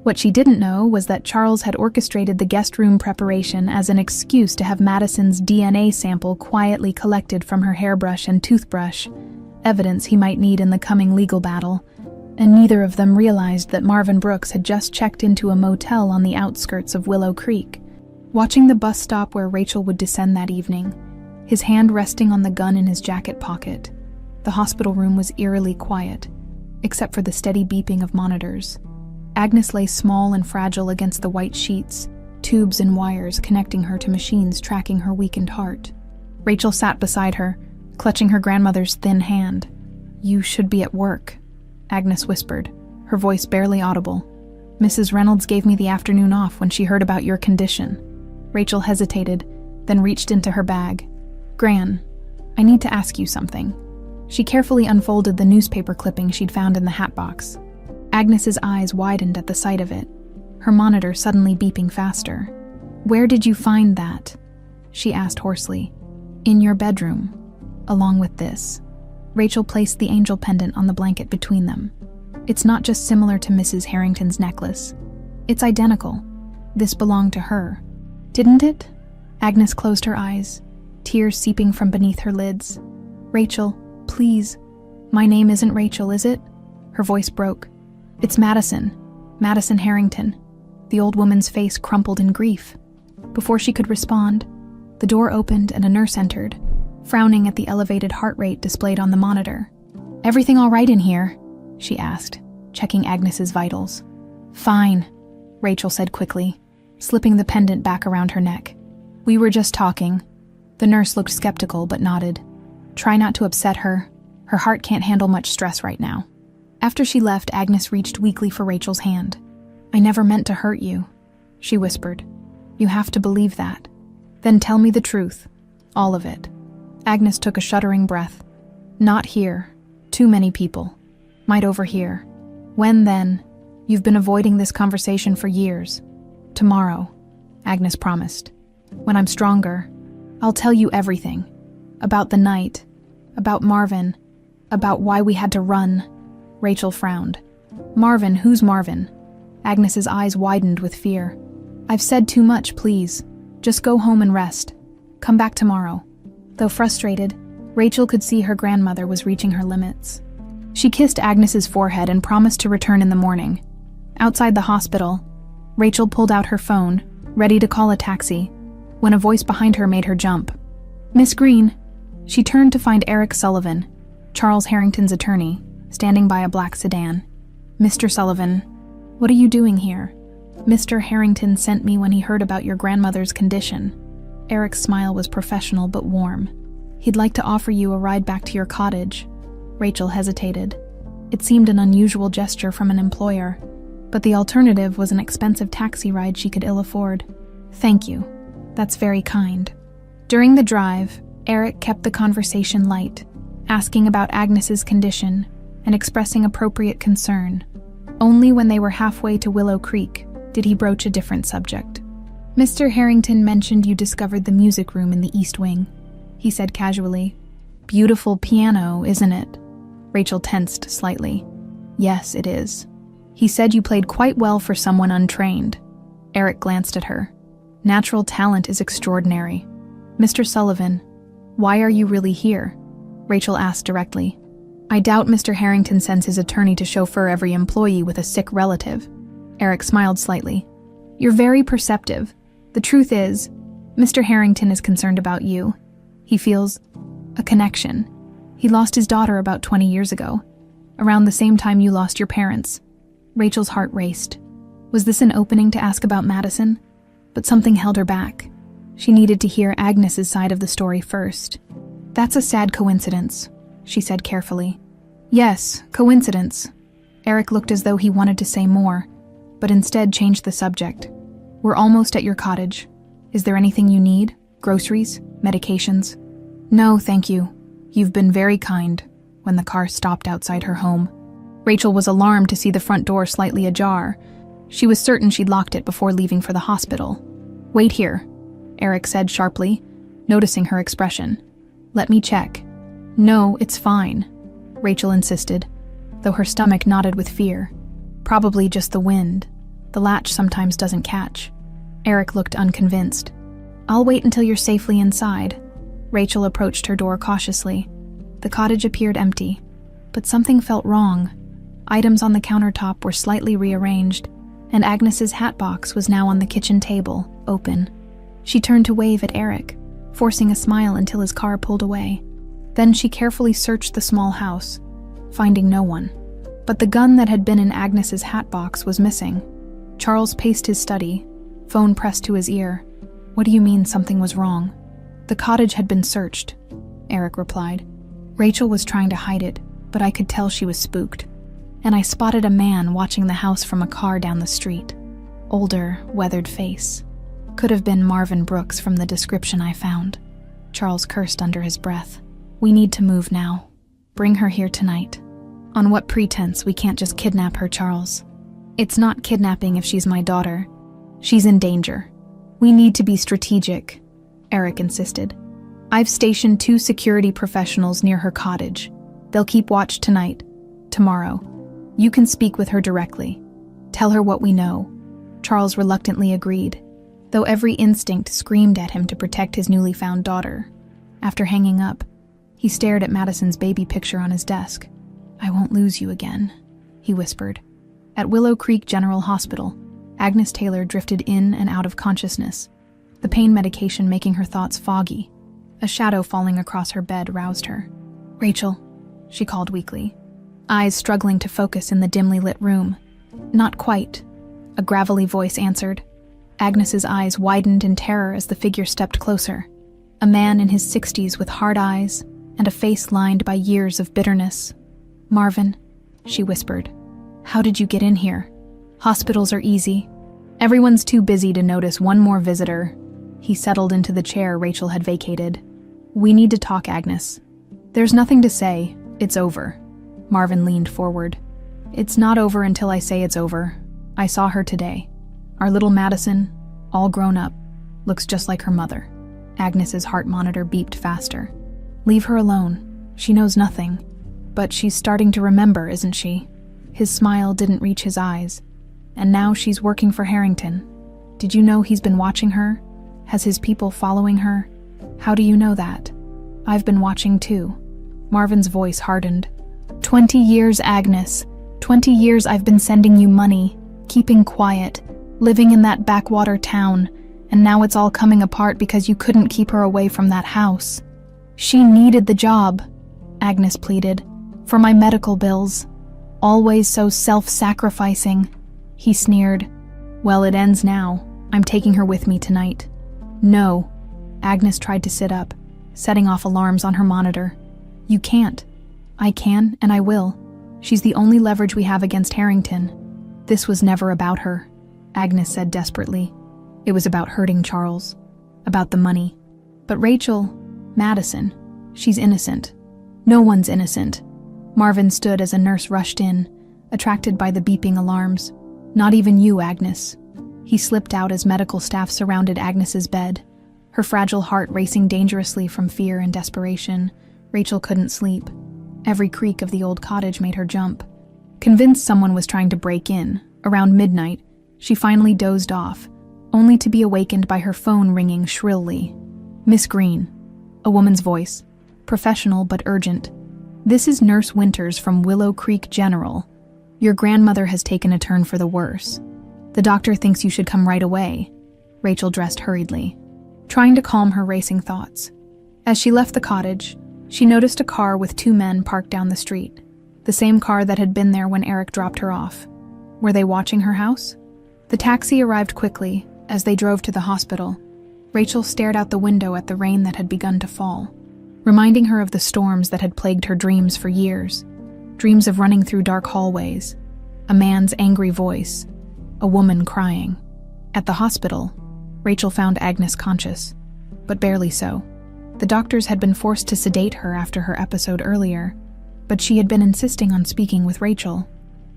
What she didn't know was that Charles had orchestrated the guest room preparation as an excuse to have Madison's DNA sample quietly collected from her hairbrush and toothbrush, evidence he might need in the coming legal battle, and neither of them realized that Marvin Brooks had just checked into a motel on the outskirts of Willow Creek. Watching the bus stop where Rachel would descend that evening, his hand resting on the gun in his jacket pocket, the hospital room was eerily quiet, except for the steady beeping of monitors. Agnes lay small and fragile against the white sheets, tubes and wires connecting her to machines tracking her weakened heart. Rachel sat beside her, clutching her grandmother's thin hand. "You should be at work," Agnes whispered, her voice barely audible. "Mrs. Reynolds gave me the afternoon off when she heard about your condition." Rachel hesitated, then reached into her bag. "Gran, I need to ask you something." She carefully unfolded the newspaper clipping she'd found in the hat box. Agnes's eyes widened at the sight of it, her monitor suddenly beeping faster. "Where did you find that?" she asked hoarsely. "In your bedroom, along with this." Rachel placed the angel pendant on the blanket between them. "It's not just similar to Mrs. Harrington's necklace. It's identical. This belonged to her. Didn't it?" Agnes closed her eyes, tears seeping from beneath her lids. "Rachel, please. My name isn't Rachel, is it?" Her voice broke. "It's Madison. Madison Harrington." The old woman's face crumpled in grief. Before she could respond, the door opened and a nurse entered, frowning at the elevated heart rate displayed on the monitor. "Everything all right in here?" she asked, checking Agnes's vitals. "Fine," Rachel said quickly, slipping the pendant back around her neck. "We were just talking." The nurse looked skeptical but nodded. "Try not to upset her. Her heart can't handle much stress right now." After she left, Agnes reached weakly for Rachel's hand. "I never meant to hurt you," she whispered. "You have to believe that. Then tell me the truth. All of it." Agnes took a shuddering breath. "Not here. Too many people. Might overhear. When then? You've been avoiding this conversation for years. Tomorrow," Agnes promised. "When I'm stronger, I'll tell you everything. About the night. About Marvin. About why we had to run." Rachel frowned. "Marvin, who's Marvin?" Agnes's eyes widened with fear. "I've said too much, please. Just go home and rest. Come back tomorrow." Though frustrated, Rachel could see her grandmother was reaching her limits. She kissed Agnes's forehead and promised to return in the morning. Outside the hospital, Rachel pulled out her phone, ready to call a taxi, when a voice behind her made her jump. "Miss Green." She turned to find Eric Sullivan, Charles Harrington's attorney, standing by a black sedan. "Mr. Sullivan, what are you doing here?" "Mr. Harrington sent me when he heard about your grandmother's condition." Eric's smile was professional but warm. "He'd like to offer you a ride back to your cottage." Rachel hesitated. It seemed an unusual gesture from an employer, but the alternative was an expensive taxi ride she could ill afford. "Thank you. That's very kind." During the drive, Eric kept the conversation light, asking about Agnes's condition and expressing appropriate concern. Only when they were halfway to Willow Creek did he broach a different subject. Mr. Harrington mentioned you discovered the music room in the East Wing, he said casually. Beautiful piano, isn't it? Rachel tensed slightly. Yes, it is. He said you played quite well for someone untrained. Eric glanced at her. Natural talent is extraordinary. Mr. Sullivan, why are you really here? Rachel asked directly. I doubt Mr. Harrington sends his attorney to chauffeur every employee with a sick relative. Eric smiled slightly. You're very perceptive. The truth is, Mr. Harrington is concerned about you. He feels a connection. He lost his daughter about 20 years ago, around the same time you lost your parents. Rachel's heart raced. Was this an opening to ask about Madison? But something held her back. She needed to hear Agnes's side of the story first. That's a sad coincidence, she said carefully. Yes, coincidence. Eric looked as though he wanted to say more, but instead changed the subject. We're almost at your cottage. Is there anything you need? Groceries? Medications? No, thank you. You've been very kind, when the car stopped outside her home. Rachel was alarmed to see the front door slightly ajar. She was certain she'd locked it before leaving for the hospital. Wait here, Eric said sharply, noticing her expression. Let me check. No, it's fine, Rachel insisted, though her stomach knotted with fear. Probably just the wind. The latch sometimes doesn't catch. Eric looked unconvinced. I'll wait until you're safely inside. Rachel approached her door cautiously. The cottage appeared empty, but something felt wrong. Items on the countertop were slightly rearranged, and Agnes's hat box was now on the kitchen table, open. She turned to wave at Eric, forcing a smile until his car pulled away. Then she carefully searched the small house, finding no one. But the gun that had been in Agnes's hat box was missing. Charles paced his study, phone pressed to his ear. What do you mean something was wrong? The cottage had been searched, Eric replied. Rachel was trying to hide it, but I could tell she was spooked. And I spotted a man watching the house from a car down the street. Older, weathered face. Could have been Marvin Brooks from the description I found. Charles cursed under his breath. We need to move now. Bring her here tonight. On what pretense? We can't just kidnap her, Charles. It's not kidnapping if she's my daughter. She's in danger. We need to be strategic, Eric insisted. I've stationed 2 security professionals near her cottage. They'll keep watch tonight, tomorrow. You can speak with her directly. Tell her what we know. Charles reluctantly agreed, though every instinct screamed at him to protect his newly found daughter. After hanging up, he stared at Madison's baby picture on his desk. I won't lose you again, he whispered. At Willow Creek General Hospital, Agnes Taylor drifted in and out of consciousness, the pain medication making her thoughts foggy. A shadow falling across her bed roused her. Rachel, she called weakly, eyes struggling to focus in the dimly lit room. Not quite, a gravelly voice answered. Agnes's eyes widened in terror as the figure stepped closer. A man in his 60s with hard eyes and a face lined by years of bitterness. Marvin, she whispered. How did you get in here? Hospitals are easy. Everyone's too busy to notice one more visitor. He settled into the chair Rachel had vacated. We need to talk, Agnes. There's nothing to say. It's over. Marvin leaned forward. It's not over until I say it's over. I saw her today. Our little Madison, all grown up, looks just like her mother. Agnes's heart monitor beeped faster. Leave her alone. She knows nothing. But she's starting to remember, isn't she? His smile didn't reach his eyes. And now she's working for Harrington. Did you know he's been watching her? Has his people following her? How do you know that? I've been watching too. Marvin's voice hardened. 20 years, Agnes. 20 years I've been sending you money, keeping quiet, living in that backwater town, and now it's all coming apart because you couldn't keep her away from that house. She needed the job, Agnes pleaded, for my medical bills. Always so self-sacrificing. He sneered. Well, it ends now. I'm taking her with me tonight. No. Agnes tried to sit up, setting off alarms on her monitor. You can't. I can, and I will. She's the only leverage we have against Harrington. This was never about her, Agnes said desperately. It was about hurting Charles. About the money. But Rachel, Madison, she's innocent. No one's innocent. Marvin stood as a nurse rushed in, attracted by the beeping alarms. Not even you, Agnes. He slipped out as medical staff surrounded Agnes's bed. Her fragile heart racing dangerously from fear and desperation, Rachel couldn't sleep. Every creak of the old cottage made her jump. Convinced someone was trying to break in, around midnight, she finally dozed off, only to be awakened by her phone ringing shrilly. "Miss Green," a woman's voice, professional but urgent. "This is Nurse Winters from Willow Creek General. Your grandmother has taken a turn for the worse. The doctor thinks you should come right away." Rachel dressed hurriedly, trying to calm her racing thoughts. As she left the cottage, she noticed a car with 2 men parked down the street, the same car that had been there when Eric dropped her off. Were they watching her house? The taxi arrived quickly. As they drove to the hospital, Rachel stared out the window at the rain that had begun to fall, reminding her of the storms that had plagued her dreams for years. Dreams of running through dark hallways, a man's angry voice, a woman crying. At the hospital, Rachel found Agnes conscious, but barely so. The doctors had been forced to sedate her after her episode earlier, but she had been insisting on speaking with Rachel.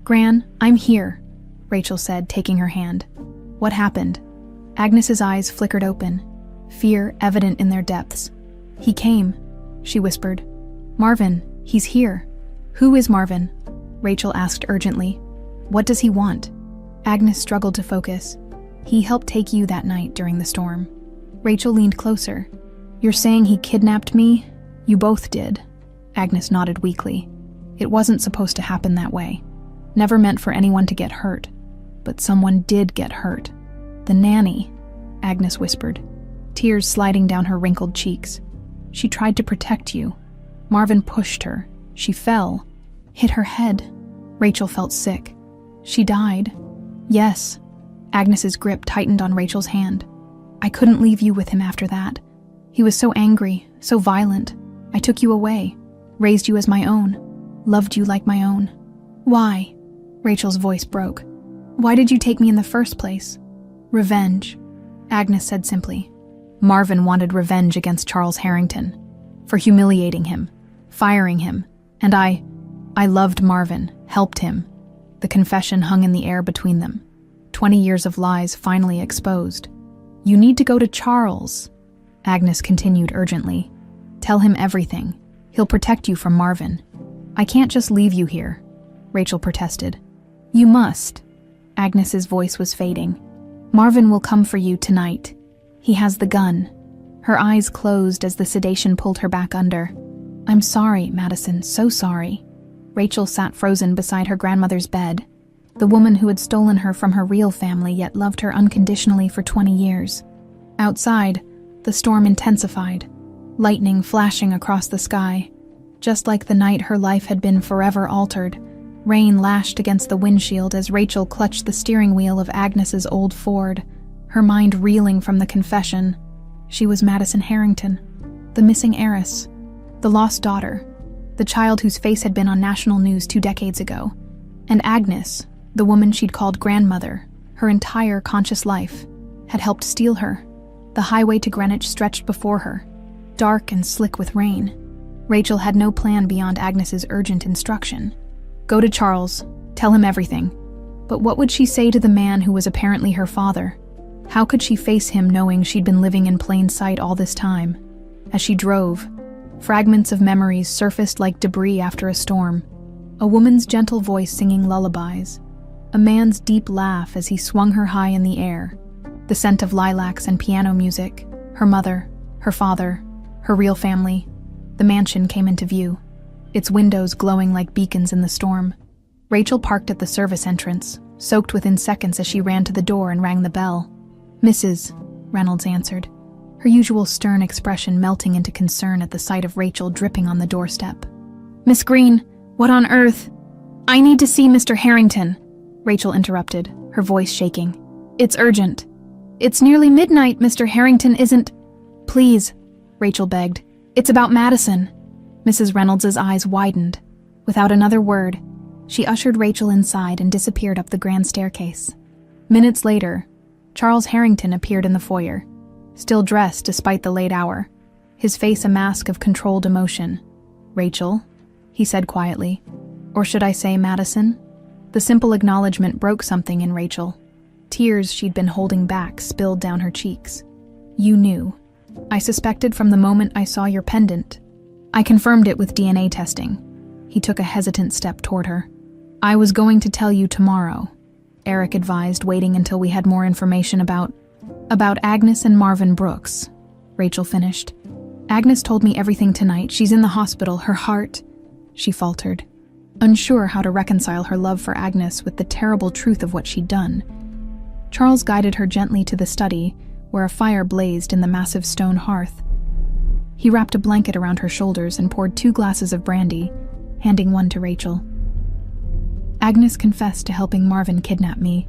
"Gran, I'm here," Rachel said, taking her hand. "What happened?" Agnes's eyes flickered open, fear evident in their depths. "He came," she whispered. "Marvin, he's here." "Who is Marvin?" Rachel asked urgently. "What does he want?" Agnes struggled to focus. "He helped take you that night during the storm." Rachel leaned closer. "You're saying he kidnapped me? You both did." Agnes nodded weakly. "It wasn't supposed to happen that way. Never meant for anyone to get hurt. But someone did get hurt. The nanny," Agnes whispered, tears sliding down her wrinkled cheeks. "She tried to protect you. Marvin pushed her. She fell, hit her head." Rachel felt sick. "She died?" "Yes." Agnes's grip tightened on Rachel's hand. "I couldn't leave you with him after that. He was so angry, so violent. I took you away, raised you as my own, loved you like my own." "Why?" Rachel's voice broke. "Why did you take me in the first place?" "Revenge," Agnes said simply. Marvin wanted revenge against Charles Harrington, for humiliating him, firing him, and I loved Marvin, helped him. The confession hung in the air between them. 20 years of lies finally exposed. "You need to go to Charles," Agnes continued urgently. "Tell him everything. He'll protect you from Marvin." "I can't just leave you here," Rachel protested. "You must." Agnes's voice was fading. "Marvin will come for you tonight. He has the gun." Her eyes closed as the sedation pulled her back under. "I'm sorry, Madison, so sorry." Rachel sat frozen beside her grandmother's bed, the woman who had stolen her from her real family yet loved her unconditionally for 20 years. Outside, the storm intensified, lightning flashing across the sky. Just like the night her life had been forever altered, rain lashed against the windshield as Rachel clutched the steering wheel of Agnes's old Ford, her mind reeling from the confession. She was Madison Harrington, the missing heiress, the lost daughter, the child whose face had been on national news 2 decades ago. And Agnes, the woman she'd called grandmother, her entire conscious life, had helped steal her. The highway to Greenwich stretched before her, dark and slick with rain. Rachel had no plan beyond Agnes's urgent instruction. Go to Charles, tell him everything. But what would she say to the man who was apparently her father? How could she face him knowing she'd been living in plain sight all this time? As she drove, fragments of memories surfaced like debris after a storm. A woman's gentle voice singing lullabies. A man's deep laugh as he swung her high in the air. The scent of lilacs and piano music. Her mother, her father, her real family. The mansion came into view, its windows glowing like beacons in the storm. Rachel parked at the service entrance, soaked within seconds as she ran to the door and rang the bell. "Mrs." Reynolds answered, her usual stern expression melting into concern at the sight of Rachel dripping on the doorstep. "Miss Green, what on earth?" "I need to see Mr. Harrington," Rachel interrupted, her voice shaking. "It's urgent." "It's nearly midnight, Mr. Harrington isn't—" "Please," Rachel begged. "It's about Madison." Mrs. Reynolds's eyes widened. Without another word, she ushered Rachel inside and disappeared up the grand staircase. Minutes later, Charles Harrington appeared in the foyer, still dressed despite the late hour, his face a mask of controlled emotion. "Rachel," he said quietly. "Or should I say Madison?" The simple acknowledgement broke something in Rachel. Tears she'd been holding back spilled down her cheeks. "You knew. I suspected from the moment I saw your pendant. I confirmed it with DNA testing." He took a hesitant step toward her. "I was going to tell you tomorrow," Eric advised, waiting until we had more information about Agnes and Marvin Brooks. Rachel finished. "Agnes told me everything tonight. She's in the hospital. Her heart," she faltered, unsure how to reconcile her love for Agnes with the terrible truth of what she'd done. Charles guided her gently to the study, where a fire blazed in the massive stone hearth. He wrapped a blanket around her shoulders and poured 2 glasses of brandy, handing one to Rachel. "Agnes confessed to helping Marvin kidnap me,"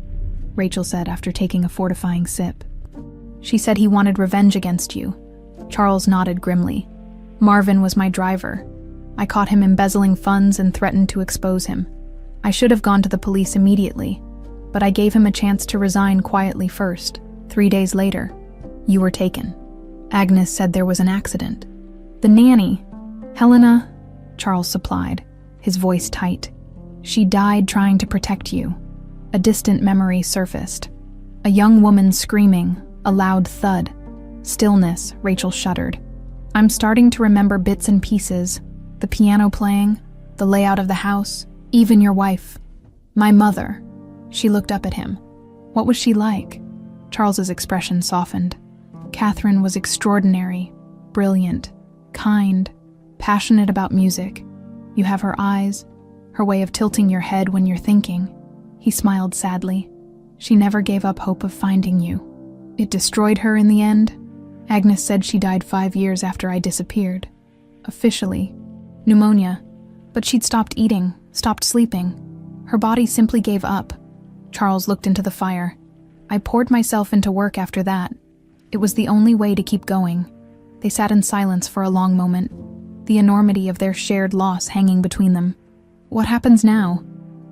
Rachel said after taking a fortifying sip. "She said he wanted revenge against you." Charles nodded grimly. "Marvin was my driver. I caught him embezzling funds and threatened to expose him. I should have gone to the police immediately, but I gave him a chance to resign quietly first. 3 days later, you were taken. Agnes said there was an accident. The nanny, Helena," Charles supplied, his voice tight. "She died trying to protect you." A distant memory surfaced. A young woman screaming, a loud thud. Stillness, Rachel shuddered. "I'm starting to remember bits and pieces. The piano playing, the layout of the house, even your wife. My mother." She looked up at him. "What was she like?" Charles's expression softened. "Catherine was extraordinary, brilliant, kind, passionate about music. You have her eyes, her way of tilting your head when you're thinking." He smiled sadly. "She never gave up hope of finding you. It destroyed her in the end. Agnes said she died 5 years after I disappeared. Officially. Pneumonia. But she'd stopped eating, stopped sleeping. Her body simply gave up." Charles looked into the fire. "I poured myself into work after that. It was the only way to keep going." They sat in silence for a long moment, the enormity of their shared loss hanging between them. "What happens now?"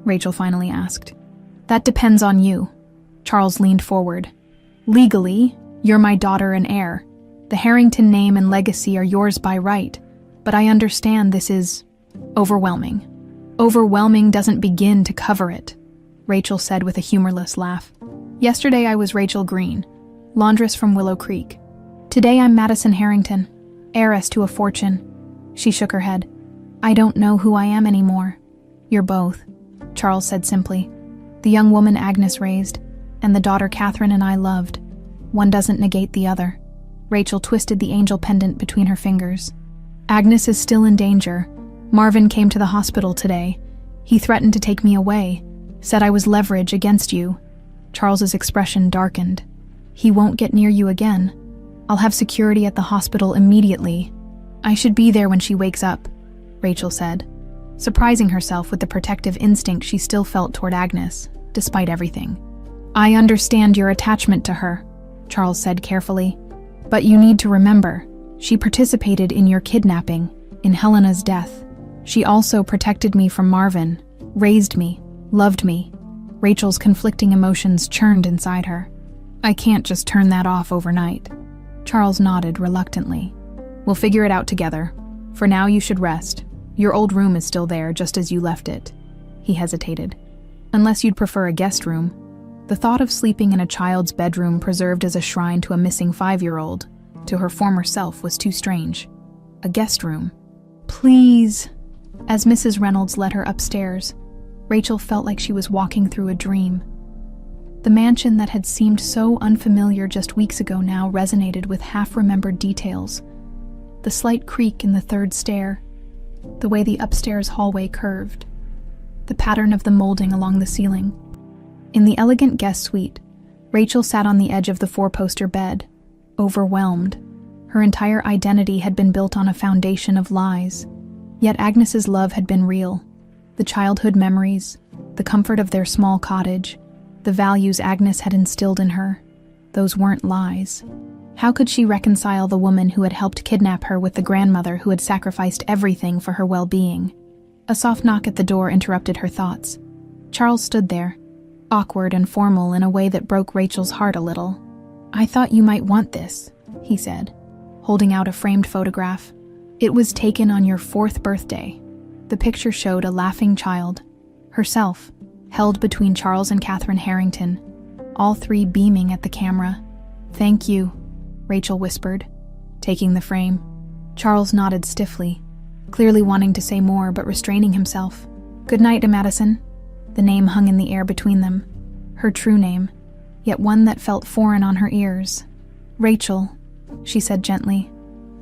Rachel finally asked. "That depends on you." Charles leaned forward. "Legally, you're my daughter and heir. The Harrington name and legacy are yours by right, but I understand this is overwhelming. Overwhelming doesn't begin to cover it," Rachel said with a humorless laugh. "Yesterday I was Rachel Green, laundress from Willow Creek. Today I'm Madison Harrington, heiress to a fortune." She shook her head. "I don't know who I am anymore." "You're both," Charles said simply. "The young woman Agnes raised, and the daughter Catherine and I loved. One doesn't negate the other." Rachel twisted the angel pendant between her fingers. "Agnes is still in danger. Marvin came to the hospital today. He threatened to take me away, said I was leverage against you." Charles's expression darkened. "He won't get near you again. I'll have security at the hospital immediately. I should be there when she wakes up," Rachel said, surprising herself with the protective instinct she still felt toward Agnes, despite everything. "I understand your attachment to her," Charles said carefully, "but you need to remember, she participated in your kidnapping, in Helena's death. She also protected me from Marvin, raised me, loved me." Rachel's conflicting emotions churned inside her. "I can't just turn that off overnight." Charles nodded reluctantly. "We'll figure it out together. For now you should rest. Your old room is still there, just as you left it." He hesitated. "Unless you'd prefer a guest room." The thought of sleeping in a child's bedroom preserved as a shrine to a missing 5-year-old, to her former self, was too strange. A guest room. "Please." As Mrs. Reynolds led her upstairs, Rachel felt like she was walking through a dream. The mansion that had seemed so unfamiliar just weeks ago now resonated with half-remembered details. The slight creak in the 3rd stair, the way the upstairs hallway curved, the pattern of the molding along the ceiling. In the elegant guest suite, Rachel sat on the edge of the 4-poster bed, overwhelmed. Her entire identity had been built on a foundation of lies. Yet Agnes's love had been real. The childhood memories, the comfort of their small cottage, the values Agnes had instilled in her, those weren't lies. How could she reconcile the woman who had helped kidnap her with the grandmother who had sacrificed everything for her well-being? A soft knock at the door interrupted her thoughts. Charles stood there, awkward and formal in a way that broke Rachel's heart a little. "I thought you might want this," he said, holding out a framed photograph. "It was taken on your 4th birthday." The picture showed a laughing child, herself, held between Charles and Catherine Harrington, all three beaming at the camera. "Thank you," Rachel whispered, taking the frame. Charles nodded stiffly, clearly wanting to say more but restraining himself. "Good night, Madison." The name hung in the air between them, her true name, yet one that felt foreign on her ears. "Rachel," she said gently.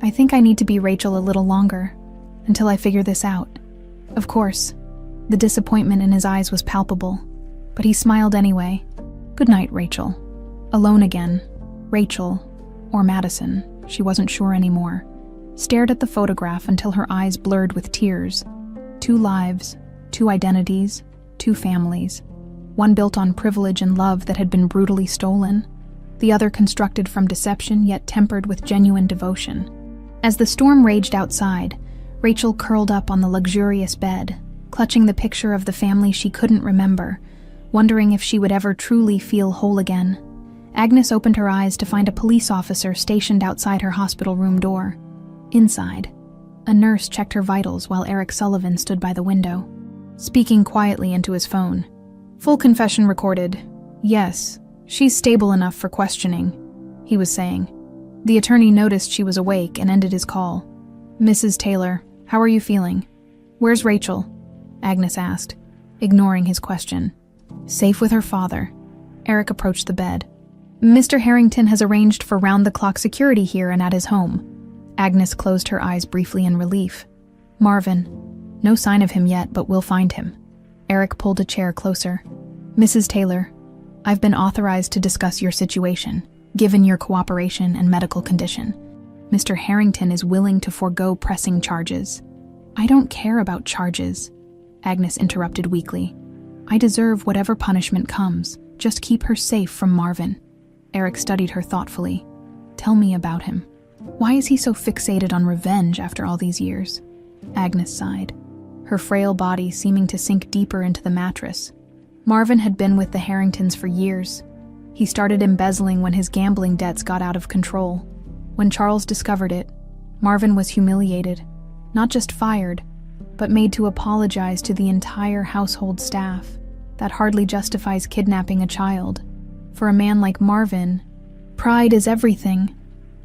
"I think I need to be Rachel a little longer, until I figure this out." Of course, the disappointment in his eyes was palpable, but he smiled anyway. "Good night, Rachel." Alone again, Rachel, or Madison, she wasn't sure anymore, stared at the photograph until her eyes blurred with tears. 2 lives, 2 identities, 2 families. One built on privilege and love that had been brutally stolen, the other constructed from deception yet tempered with genuine devotion. As the storm raged outside, Rachel curled up on the luxurious bed, clutching the picture of the family she couldn't remember, wondering if she would ever truly feel whole again. Agnes opened her eyes to find a police officer stationed outside her hospital room door. Inside, a nurse checked her vitals while Eric Sullivan stood by the window, speaking quietly into his phone. "Full confession recorded. Yes, she's stable enough for questioning," he was saying. The attorney noticed she was awake and ended his call. "Mrs. Taylor, how are you feeling?" "Where's Rachel?" Agnes asked, ignoring his question. "Safe with her father." Eric approached the bed. "Mr. Harrington has arranged for round-the-clock security here and at his home." Agnes closed her eyes briefly in relief. "Marvin, no sign of him yet, but we'll find him." Eric pulled a chair closer. "Mrs. Taylor, I've been authorized to discuss your situation, given your cooperation and medical condition. Mr. Harrington is willing to forego pressing charges." "I don't care about charges," Agnes interrupted weakly. "I deserve whatever punishment comes. Just keep her safe from Marvin." Eric studied her thoughtfully. "Tell me about him. Why is he so fixated on revenge after all these years?" Agnes sighed, her frail body seeming to sink deeper into the mattress. Marvin had been with the Harringtons for years. He started embezzling when his gambling debts got out of control. When Charles discovered it, Marvin was humiliated, not just fired, but made to apologize to the entire household staff. That hardly justifies kidnapping a child. For a man like Marvin, pride is everything.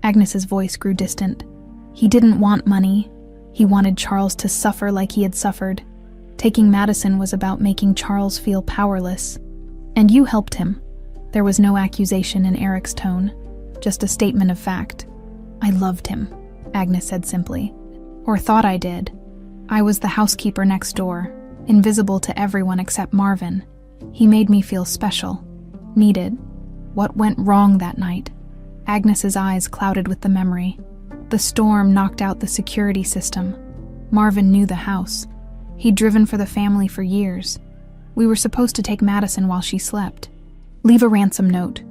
Agnes's voice grew distant. He didn't want money. He wanted Charles to suffer like he had suffered. Taking Madison was about making Charles feel powerless. "And you helped him." There was no accusation in Eric's tone, just a statement of fact. "I loved him," Agnes said simply. "Or thought I did. I was the housekeeper next door, invisible to everyone except Marvin. He made me feel special, needed." What went wrong that night? Agnes's eyes clouded with the memory. The storm knocked out the security system. Marvin knew the house. He'd driven for the family for years. We were supposed to take Madison while she slept. Leave a ransom note.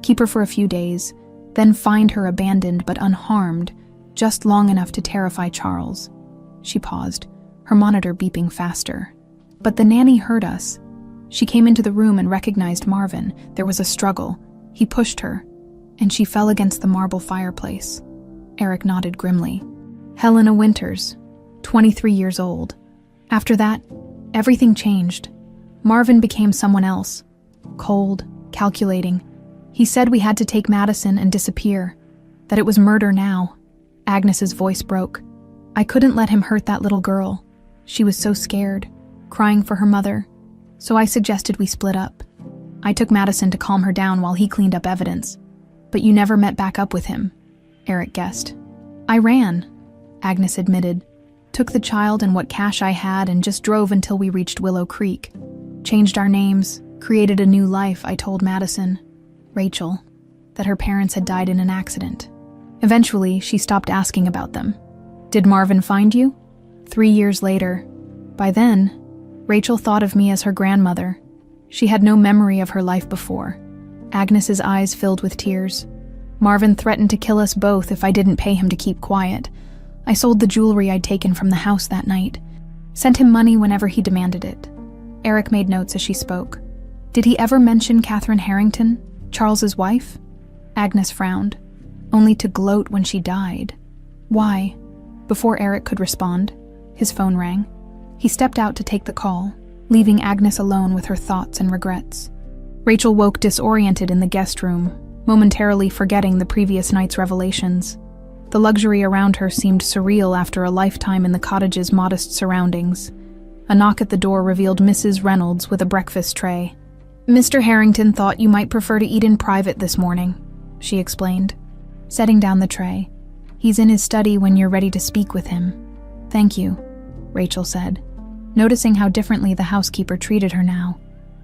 Keep her for a few days, then find her abandoned but unharmed, just long enough to terrify Charles. She paused, her monitor beeping faster. But the nanny heard us. She came into the room and recognized Marvin. There was a struggle. He pushed her, and she fell against the marble fireplace. Eric nodded grimly. Helena Winters, 23 years old. After that, everything changed. Marvin became someone else. Cold, calculating. He said we had to take Madison and disappear, that it was murder now. Agnes's voice broke. I couldn't let him hurt that little girl. She was so scared, crying for her mother. So I suggested we split up. I took Madison to calm her down while he cleaned up evidence. But you never met back up with him, Eric guessed. I ran, Agnes admitted. Took the child and what cash I had and just drove until we reached Willow Creek. Changed our names, created a new life, I told Madison, Rachel, that her parents had died in an accident. Eventually, she stopped asking about them. Did Marvin find you? 3 years later. By then, Rachel thought of me as her grandmother. She had no memory of her life before. Agnes's eyes filled with tears. Marvin threatened to kill us both if I didn't pay him to keep quiet. I sold the jewelry I'd taken from the house that night. Sent him money whenever he demanded it. Eric made notes as she spoke. Did he ever mention Catherine Harrington, Charles's wife? Agnes frowned, only to gloat when she died. Why? Before Eric could respond, his phone rang. He stepped out to take the call, leaving Agnes alone with her thoughts and regrets. Rachel woke disoriented in the guest room, momentarily forgetting the previous night's revelations. The luxury around her seemed surreal after a lifetime in the cottage's modest surroundings. A knock at the door revealed Mrs. Reynolds with a breakfast tray. "Mr. Harrington thought you might prefer to eat in private this morning," she explained, setting down the tray. "He's in his study when you're ready to speak with him." "Thank you," Rachel said, noticing how differently the housekeeper treated her now.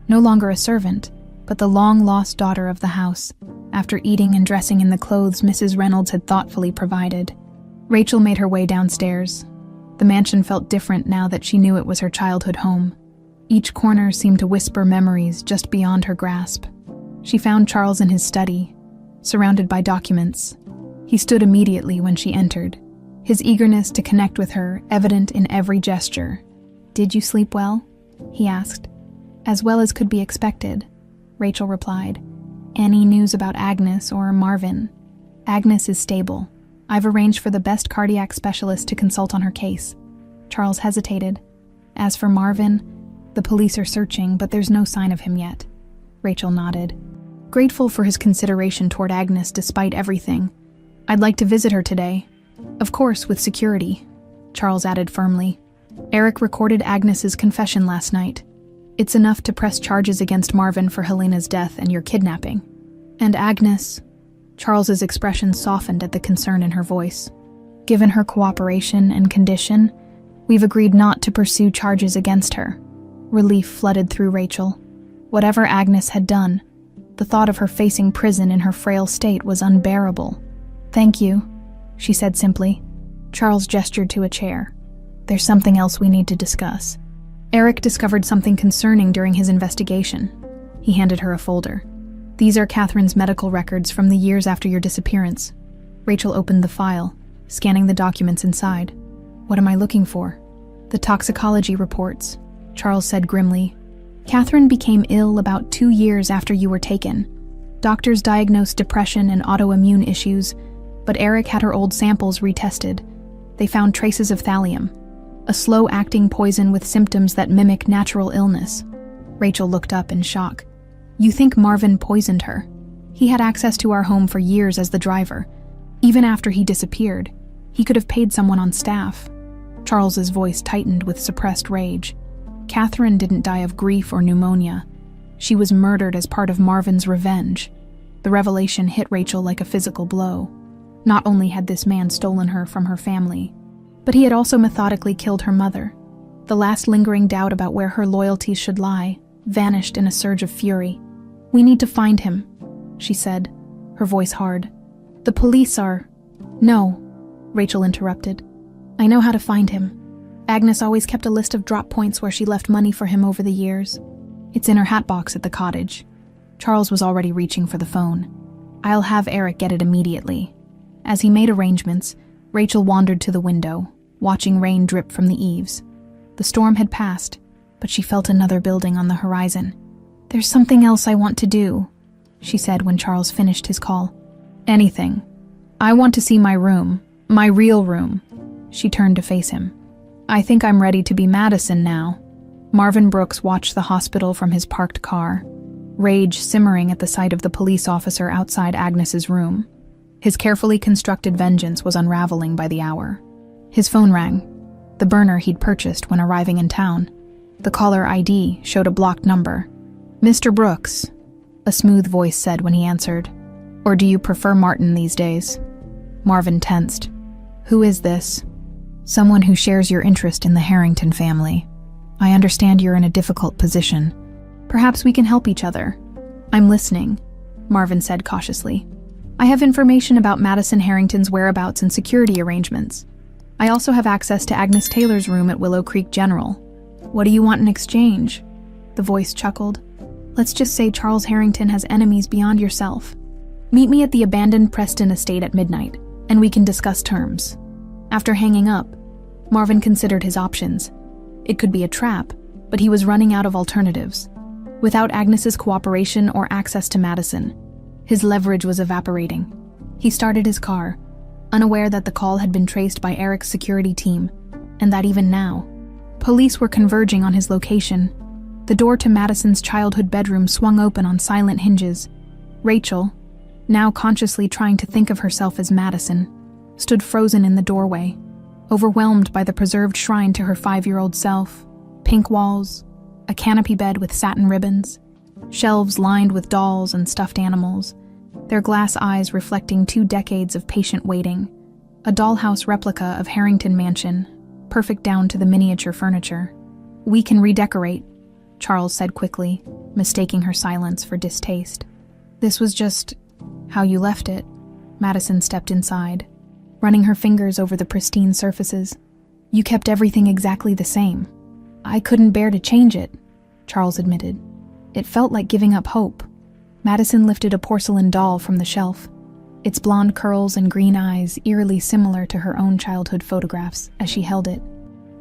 No longer a servant, but the long-lost daughter of the house, after eating and dressing in the clothes Mrs. Reynolds had thoughtfully provided. Rachel made her way downstairs. The mansion felt different now that she knew it was her childhood home. Each corner seemed to whisper memories just beyond her grasp. She found Charles in his study, surrounded by documents. He stood immediately when she entered, his eagerness to connect with her evident in every gesture. "Did you sleep well?" he asked. "As well as could be expected," Rachel replied. "Any news about Agnes or Marvin?" "Agnes is stable. I've arranged for the best cardiac specialist to consult on her case." Charles hesitated. "As for Marvin, the police are searching, but there's no sign of him yet." Rachel nodded, grateful for his consideration toward Agnes despite everything. "I'd like to visit her today. Of course, with security," Charles added firmly. "Eric recorded Agnes's confession last night. It's enough to press charges against Marvin for Helena's death and your kidnapping. And Agnes," Charles's expression softened at the concern in her voice. "Given her cooperation and condition, we've agreed not to pursue charges against her." Relief flooded through Rachel. Whatever Agnes had done, the thought of her facing prison in her frail state was unbearable. "Thank you," she said simply. Charles gestured to a chair. "There's something else we need to discuss. Eric discovered something concerning during his investigation." He handed her a folder. "These are Catherine's medical records from the years after your disappearance." Rachel opened the file, scanning the documents inside. "What am I looking for?" "The toxicology reports," Charles said grimly. "Catherine became ill about 2 years after you were taken. Doctors diagnosed depression and autoimmune issues, but Eric had her old samples retested. They found traces of thallium, a slow-acting poison with symptoms that mimic natural illness." Rachel looked up in shock. "You think Marvin poisoned her? He had access to our home for years as the driver. Even after he disappeared, he could have paid someone on staff." Charles's voice tightened with suppressed rage. "Catherine didn't die of grief or pneumonia. She was murdered as part of Marvin's revenge." The revelation hit Rachel like a physical blow. Not only had this man stolen her from her family, but he had also methodically killed her mother. The last lingering doubt about where her loyalties should lie vanished in a surge of fury. "We need to find him," she said, her voice hard. "The police are—" "No," Rachel interrupted. "I know how to find him. Agnes always kept a list of drop points where she left money for him over the years. It's in her hatbox at the cottage." Charles was already reaching for the phone. "I'll have Eric get it immediately." As he made arrangements, Rachel wandered to the window, watching rain drip from the eaves. The storm had passed, but she felt another building on the horizon. "There's something else I want to do," she said when Charles finished his call. "Anything. I want to see my room, my real room." She turned to face him. "I think I'm ready to be Madison now." Marvin Brooks watched the hospital from his parked car, rage simmering at the sight of the police officer outside Agnes's room. His carefully constructed vengeance was unraveling by the hour. His phone rang, the burner he'd purchased when arriving in town. The caller ID showed a blocked number. "Mr. Brooks," a smooth voice said when he answered. "Or do you prefer Martin these days?" Marvin tensed. "Who is this?" "Someone who shares your interest in the Harrington family. I understand you're in a difficult position. Perhaps we can help each other." "I'm listening," Marvin said cautiously. "I have information about Madison Harrington's whereabouts and security arrangements. I also have access to Agnes Taylor's room at Willow Creek General." "What do you want in exchange?" The voice chuckled. "Let's just say Charles Harrington has enemies beyond yourself. Meet me at the abandoned Preston estate at midnight, and we can discuss terms." After hanging up, Marvin considered his options. It could be a trap, but he was running out of alternatives. Without Agnes's cooperation or access to Madison, his leverage was evaporating. He started his car, unaware that the call had been traced by Eric's security team, and that even now, police were converging on his location. The door to Madison's childhood bedroom swung open on silent hinges. Rachel, now consciously trying to think of herself as Madison, stood frozen in the doorway, overwhelmed by the preserved shrine to her 5-year-old self. Pink walls, a canopy bed with satin ribbons, shelves lined with dolls and stuffed animals, their glass eyes reflecting 2 decades of patient waiting, a dollhouse replica of Harrington Mansion, perfect down to the miniature furniture. "We can redecorate," Charles said quickly, mistaking her silence for distaste. "This was just how you left it." Madison stepped inside, running her fingers over the pristine surfaces. "You kept everything exactly the same." "I couldn't bear to change it," Charles admitted. "It felt like giving up hope." Madison lifted a porcelain doll from the shelf, its blonde curls and green eyes eerily similar to her own childhood photographs as she held it.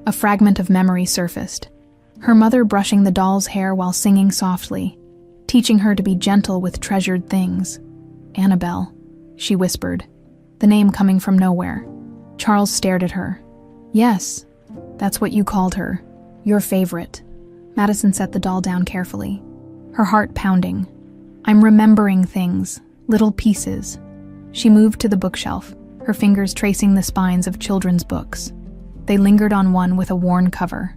A fragment of memory surfaced, her mother brushing the doll's hair while singing softly, teaching her to be gentle with treasured things. "Annabelle," she whispered, the name coming from nowhere. Charles stared at her. "Yes, that's what you called her. Your favorite." Madison set the doll down carefully, her heart pounding. "I'm remembering things, little pieces." She moved to the bookshelf, her fingers tracing the spines of children's books. They lingered on one with a worn cover,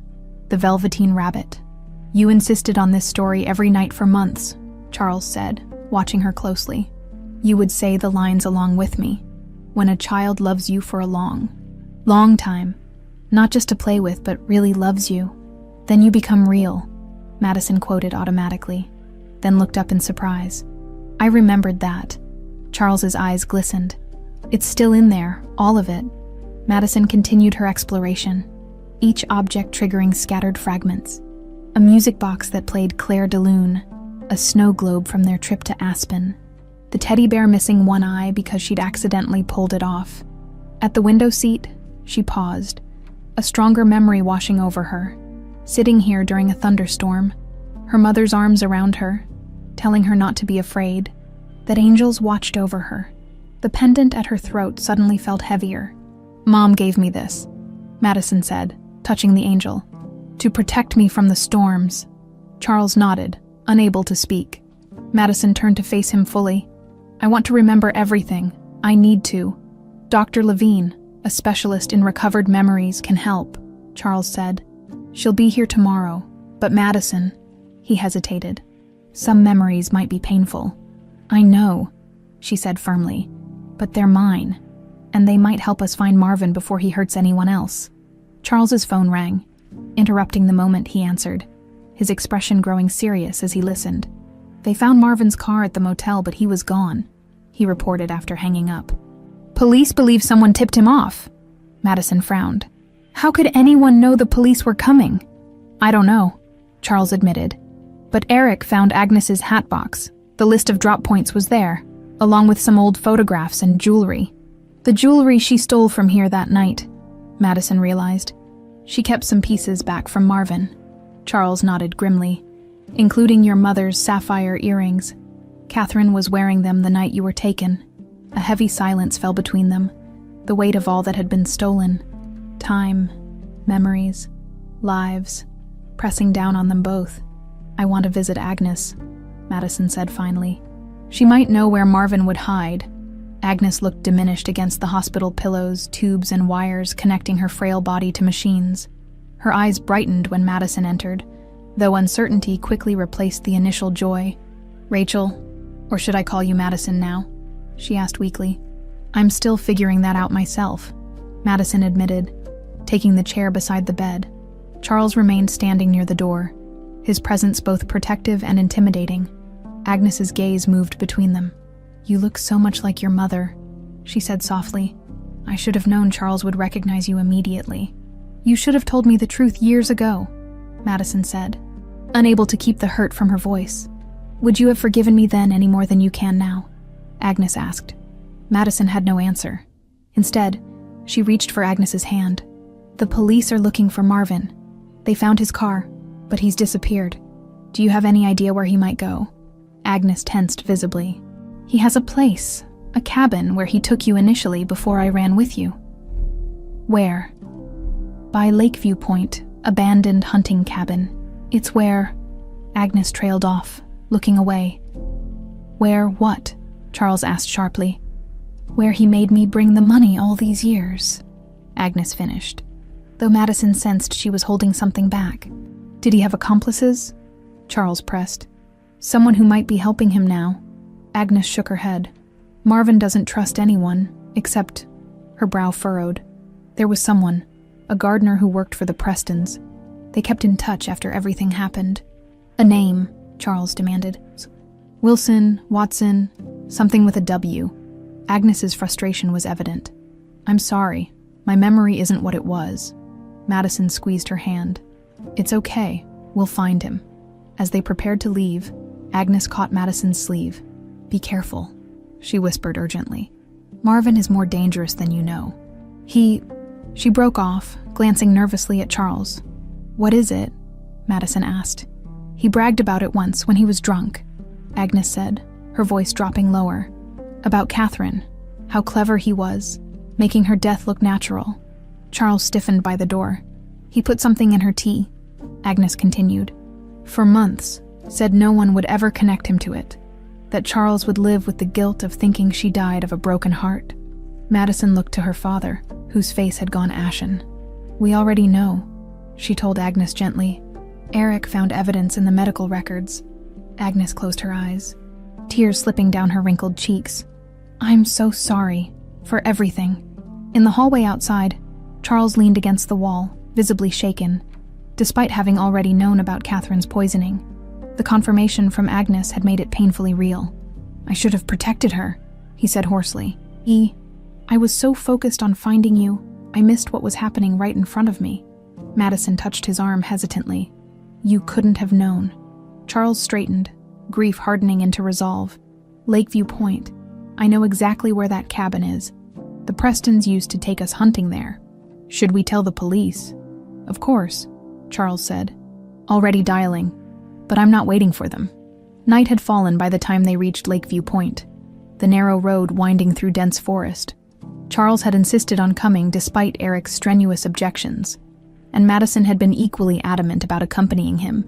The Velveteen Rabbit. "You insisted on this story every night for months," Charles said, watching her closely. "You would say the lines along with me. When a child loves you for a long time, not just to play with but really loves you, then you become real," Madison quoted automatically, then looked up in surprise. "I remembered that." Charles's eyes glistened. "It's still in there, all of it." Madison continued her exploration, each object triggering scattered fragments. A music box that played Claire de Lune, a snow globe from their trip to Aspen, the teddy bear missing one eye because she'd accidentally pulled it off. At the window seat, she paused, a stronger memory washing over her. Sitting here during a thunderstorm, her mother's arms around her, telling her not to be afraid, that angels watched over her. The pendant at her throat suddenly felt heavier. "Mom gave me this," Madison said, touching the angel, "to protect me from the storms." Charles nodded, unable to speak. Madison turned to face him fully. "I want to remember everything. I need to. Dr. Levine, a specialist in recovered memories, can help," Charles said. "She'll be here tomorrow, but Madison," he hesitated, "some memories might be painful." "I know," she said firmly, "but they're mine, and they might help us find Marvin before he hurts anyone else." Charles's phone rang, interrupting the moment he answered, his expression growing serious as he listened. "They found Marvin's car at the motel, but he was gone," he reported after hanging up. "Police believe someone tipped him off." Madison frowned. "How could anyone know the police were coming?" "I don't know," Charles admitted. "But Eric found Agnes's hat box. The list of drop points was there, along with some old photographs and jewelry. The jewelry she stole from here that night," Madison realized. "She kept some pieces back from Marvin." Charles nodded grimly. "Including your mother's sapphire earrings. Catherine was wearing them the night you were taken." A heavy silence fell between them, the weight of all that had been stolen. Time, memories, lives, pressing down on them both. "I want to visit Agnes," Madison said finally. "She might know where Marvin would hide." Agnes looked diminished against the hospital pillows, tubes, and wires connecting her frail body to machines. Her eyes brightened when Madison entered, though uncertainty quickly replaced the initial joy. "Rachel, or should I call you Madison now?" she asked weakly. "I'm still figuring that out myself," Madison admitted, taking the chair beside the bed. Charles remained standing near the door, his presence both protective and intimidating. Agnes's gaze moved between them. "You look so much like your mother," she said softly. "I should have known Charles would recognize you immediately." "You should have told me the truth years ago," Madison said, unable to keep the hurt from her voice. "Would you have forgiven me then any more than you can now?" Agnes asked. Madison had no answer. Instead, she reached for Agnes's hand. "The police are looking for Marvin. They found his car, but he's disappeared. Do you have any idea where he might go?" Agnes tensed visibly. "He has a place, a cabin where he took you initially before I ran with you." "Where?" "By Lakeview Point, abandoned hunting cabin. It's where..." Agnes trailed off, looking away. Where what? Charles asked sharply. Where he made me bring the money all these years, Agnes finished, though Madison sensed she was holding something back. Did he have accomplices? Charles pressed. Someone who might be helping him now. Agnes shook her head. Marvin doesn't trust anyone, except... Her brow furrowed. There was someone, a gardener who worked for the Prestons. They kept in touch after everything happened. A name, Charles demanded. Wilson, Watson, something with a W. Agnes's frustration was evident. I'm sorry, my memory isn't what it was. Madison squeezed her hand. It's okay, we'll find him. As they prepared to leave, Agnes caught Madison's sleeve. Be careful, she whispered urgently. Marvin is more dangerous than you know. She broke off, glancing nervously at Charles. What is it? Madison asked. He bragged about it once when he was drunk, Agnes said, her voice dropping lower. About Catherine, how clever he was, making her death look natural. Charles stiffened by the door. He put something in her tea, Agnes continued. For months, said no one would ever connect him to it, that Charles would live with the guilt of thinking she died of a broken heart. Madison looked to her father, whose face had gone ashen. We already know, she told Agnes gently. Eric found evidence in the medical records. Agnes closed her eyes, tears slipping down her wrinkled cheeks. I'm so sorry for everything. In the hallway outside, Charles leaned against the wall, visibly shaken, despite having already known about Catherine's poisoning. The confirmation from Agnes had made it painfully real. I should have protected her, he said hoarsely. I was so focused on finding you, I missed what was happening right in front of me. Madison touched his arm hesitantly. You couldn't have known. Charles straightened, grief hardening into resolve. Lakeview Point. I know exactly where that cabin is. The Prestons used to take us hunting there. Should we tell the police? Of course, Charles said, already dialing, but I'm not waiting for them. Night had fallen by the time they reached Lakeview Point, the narrow road winding through dense forest. Charles had insisted on coming despite Eric's strenuous objections, and Madison had been equally adamant about accompanying him.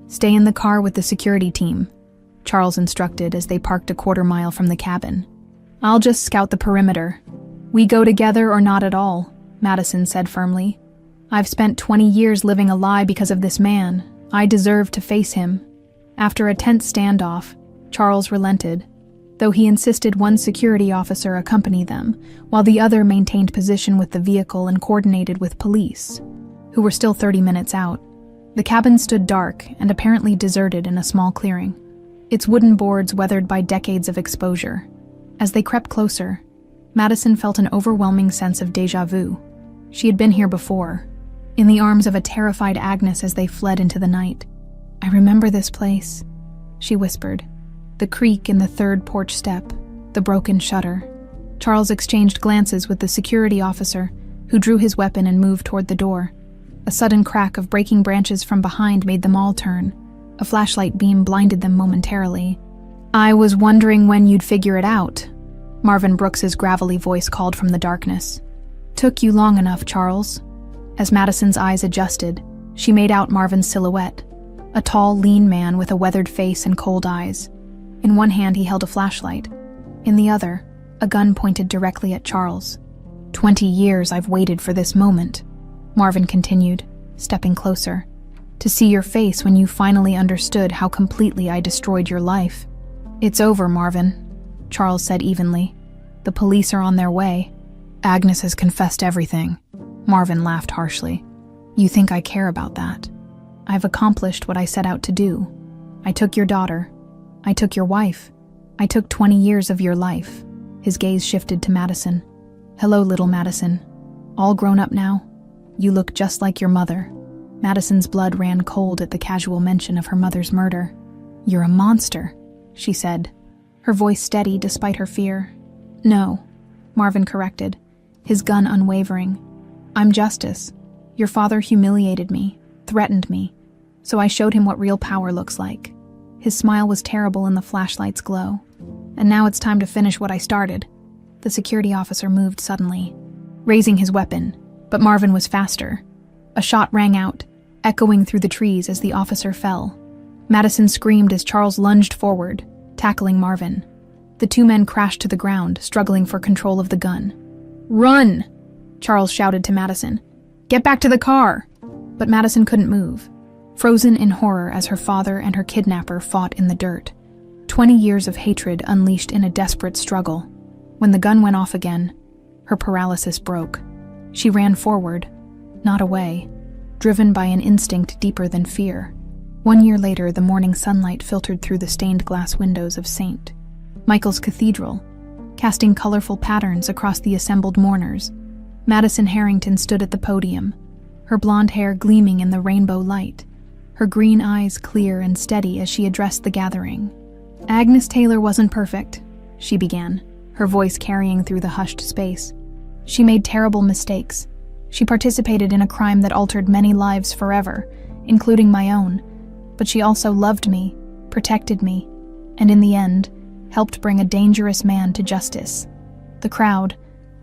Stay in the car with the security team, Charles instructed as they parked a quarter-mile from the cabin. I'll just scout the perimeter. We go together or not at all, Madison said firmly. I've spent 20 years living a lie because of this man. I deserve to face him. After a tense standoff, Charles relented, though he insisted one security officer accompany them, while the other maintained position with the vehicle and coordinated with police, who were still 30 minutes out. The cabin stood dark and apparently deserted in a small clearing, its wooden boards weathered by decades of exposure. As they crept closer, Madison felt an overwhelming sense of déjà vu. She had been here before, in the arms of a terrified Agnes as they fled into the night. I remember this place, she whispered. The creak in the third porch step, the broken shutter. Charles exchanged glances with the security officer, who drew his weapon and moved toward the door. A sudden crack of breaking branches from behind made them all turn. A flashlight beam blinded them momentarily. I was wondering when you'd figure it out, Marvin Brooks's gravelly voice called from the darkness. Took you long enough, Charles. As Madison's eyes adjusted, she made out Marvin's silhouette, a tall, lean man with a weathered face and cold eyes. In one hand he held a flashlight. In the other, a gun pointed directly at Charles. 20 years I've waited for this moment, Marvin continued, stepping closer. To see your face when you finally understood how completely I destroyed your life. It's over, Marvin, Charles said evenly. The police are on their way. Agnes has confessed everything. Marvin laughed harshly. You think I care about that? I've accomplished what I set out to do. I took your daughter. I took your wife. I took 20 years of your life. His gaze shifted to Madison. Hello, little Madison. All grown up now? You look just like your mother. Madison's blood ran cold at the casual mention of her mother's murder. You're a monster, she said, her voice steady despite her fear. No, Marvin corrected, his gun unwavering. I'm justice. Your father humiliated me, threatened me, so I showed him what real power looks like. His smile was terrible in the flashlight's glow. And now it's time to finish what I started. The security officer moved suddenly, raising his weapon, but Marvin was faster. A shot rang out, echoing through the trees as the officer fell. Madison screamed as Charles lunged forward, tackling Marvin. The two men crashed to the ground, struggling for control of the gun. "Run!" Charles shouted to Madison. "Get back to the car!" But Madison couldn't move, frozen in horror as her father and her kidnapper fought in the dirt. 20 years of hatred unleashed in a desperate struggle. When the gun went off again, her paralysis broke. She ran forward, not away, driven by an instinct deeper than fear. 1 year later, the morning sunlight filtered through the stained glass windows of St. Michael's Cathedral, casting colorful patterns across the assembled mourners. Madison Harrington stood at the podium, her blonde hair gleaming in the rainbow light, her green eyes clear and steady as she addressed the gathering. "Agnes Taylor wasn't perfect," she began, her voice carrying through the hushed space. "She made terrible mistakes. She participated in a crime that altered many lives forever, including my own. But she also loved me, protected me, and in the end, helped bring a dangerous man to justice." The crowd,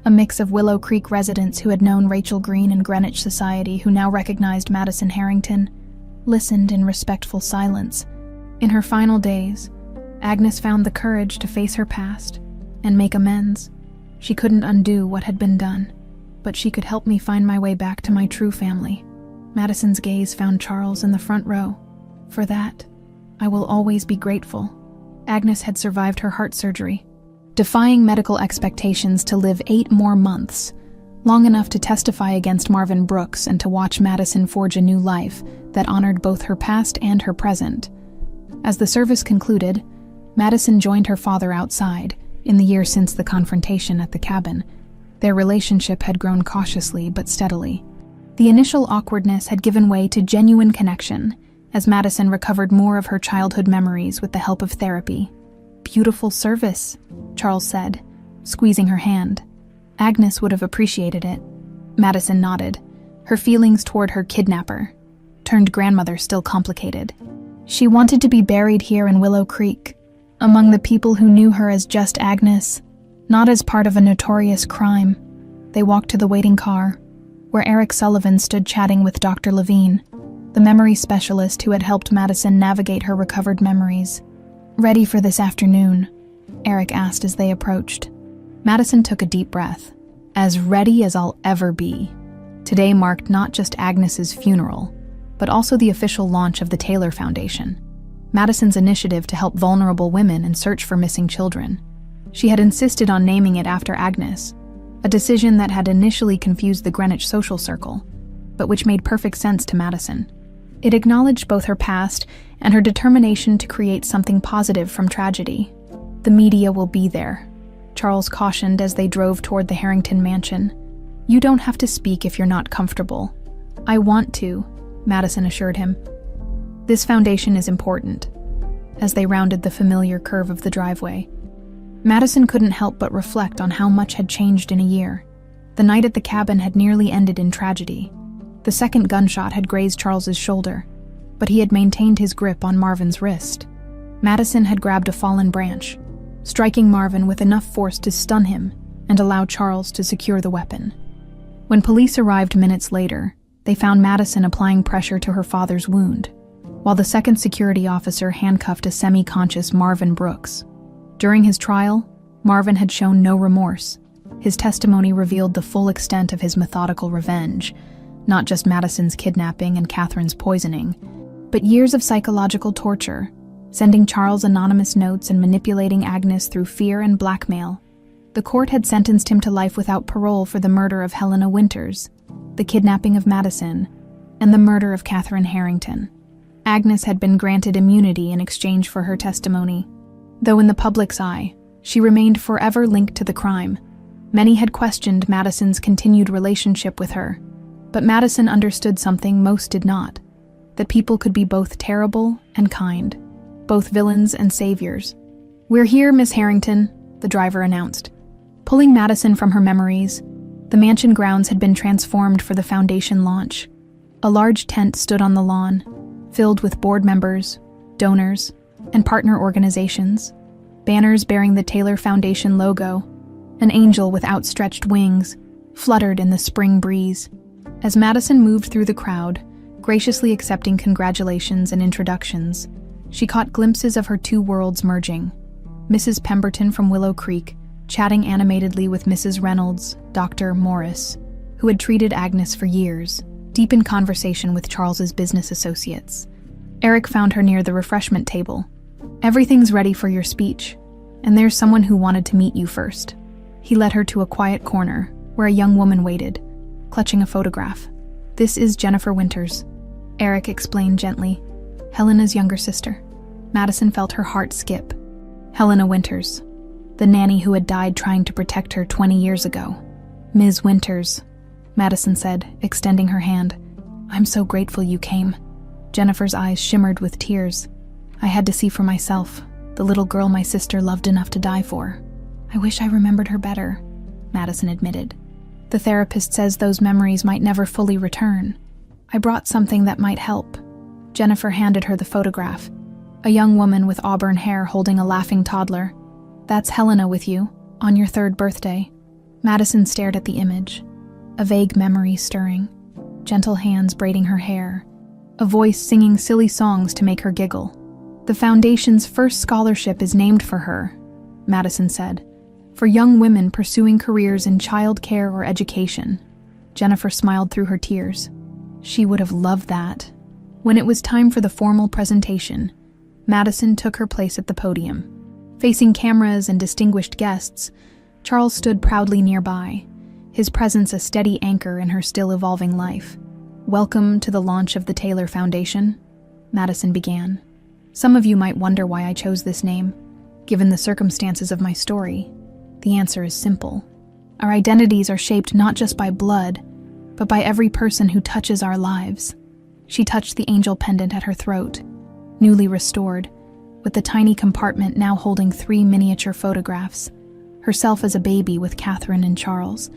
a mix of Willow Creek residents who had known Rachel Green in Greenwich society who now recognized Madison Harrington, listened in respectful silence. In her final days, Agnes found the courage to face her past and make amends. She couldn't undo what had been done, but she could help me find my way back to my true family. Madison's gaze found Charles in the front row. For that, I will always be grateful. Agnes had survived her heart surgery, defying medical expectations to live 8 more months, long enough to testify against Marvin Brooks and to watch Madison forge a new life that honored both her past and her present. As the service concluded, Madison joined her father outside, in the year since the confrontation at the cabin. Their relationship had grown cautiously but steadily. The initial awkwardness had given way to genuine connection, as Madison recovered more of her childhood memories with the help of therapy. "Beautiful service," Charles said, squeezing her hand. Agnes would have appreciated it. Madison nodded, her feelings toward her kidnapper, turned grandmother still complicated. She wanted to be buried here in Willow Creek, among the people who knew her as just Agnes, not as part of a notorious crime. They walked to the waiting car, where Eric Sullivan stood chatting with Dr. Levine, the memory specialist who had helped Madison navigate her recovered memories. "Ready for this afternoon?" Eric asked as they approached. Madison took a deep breath. "As ready as I'll ever be." Today marked not just Agnes's funeral, but also the official launch of the Taylor Foundation, Madison's initiative to help vulnerable women and search for missing children. She had insisted on naming it after Agnes, a decision that had initially confused the Greenwich social circle, but which made perfect sense to Madison. It acknowledged both her past and her determination to create something positive from tragedy. "The media will be there," Charles cautioned as they drove toward the Harrington mansion. "You don't have to speak if you're not comfortable." "I want to," Madison assured him. "This foundation is important." As they rounded the familiar curve of the driveway, Madison couldn't help but reflect on how much had changed in a year. The night at the cabin had nearly ended in tragedy. The second gunshot had grazed Charles's shoulder, but he had maintained his grip on Marvin's wrist. Madison had grabbed a fallen branch, striking Marvin with enough force to stun him and allow Charles to secure the weapon. When police arrived minutes later, they found Madison applying pressure to her father's wound, while the second security officer handcuffed a semi-conscious Marvin Brooks. During his trial, Marvin had shown no remorse. His testimony revealed the full extent of his methodical revenge, not just Madison's kidnapping and Catherine's poisoning, but years of psychological torture, sending Charles anonymous notes and manipulating Agnes through fear and blackmail. The court had sentenced him to life without parole for the murder of Helena Winters, the kidnapping of Madison, and the murder of Catherine Harrington. Agnes had been granted immunity in exchange for her testimony. Though in the public's eye, she remained forever linked to the crime. Many had questioned Madison's continued relationship with her, but Madison understood something most did not, that people could be both terrible and kind, both villains and saviors. "We're here, Miss Harrington," the driver announced. Pulling Madison from her memories, the mansion grounds had been transformed for the foundation launch. A large tent stood on the lawn, filled with board members, donors, and partner organizations. Banners bearing the Taylor Foundation logo, an angel with outstretched wings, fluttered in the spring breeze. As Madison moved through the crowd, graciously accepting congratulations and introductions, She caught glimpses of her two worlds merging. Mrs. Pemberton from Willow Creek, chatting animatedly with Mrs. Reynolds, Dr. Morris, who had treated Agnes for years, deep in conversation with Charles's business associates. Eric found her near the refreshment table. "Everything's ready for your speech, and there's someone who wanted to meet you first." He led her to a quiet corner, where a young woman waited, clutching a photograph. "This is Jennifer Winters," Eric explained gently. "Helena's younger sister." Madison felt her heart skip. Helena Winters, the nanny who had died trying to protect her 20 years ago. "Ms. Winters," Madison said, extending her hand. "I'm so grateful you came." Jennifer's eyes shimmered with tears. "I had to see for myself, the little girl my sister loved enough to die for." "I wish I remembered her better," Madison admitted. "The therapist says those memories might never fully return. I brought something that might help." Jennifer handed her the photograph, a young woman with auburn hair holding a laughing toddler. "That's Helena with you, on your 3rd birthday." Madison stared at the image, a vague memory stirring, gentle hands braiding her hair, a voice singing silly songs to make her giggle. "The Foundation's first scholarship is named for her," Madison said, "for young women pursuing careers in child care or education." Jennifer smiled through her tears. She would have loved that. When it was time for the formal presentation, Madison took her place at the podium. Facing cameras and distinguished guests, Charles stood proudly nearby, his presence a steady anchor in her still-evolving life. "Welcome to the launch of the Taylor Foundation," Madison began. "Some of you might wonder why I chose this name, given the circumstances of my story. The answer is simple. Our identities are shaped not just by blood, but by every person who touches our lives." She touched the angel pendant at her throat, newly restored, with the tiny compartment now holding 3 miniature photographs, herself as a baby with Catherine and Charles,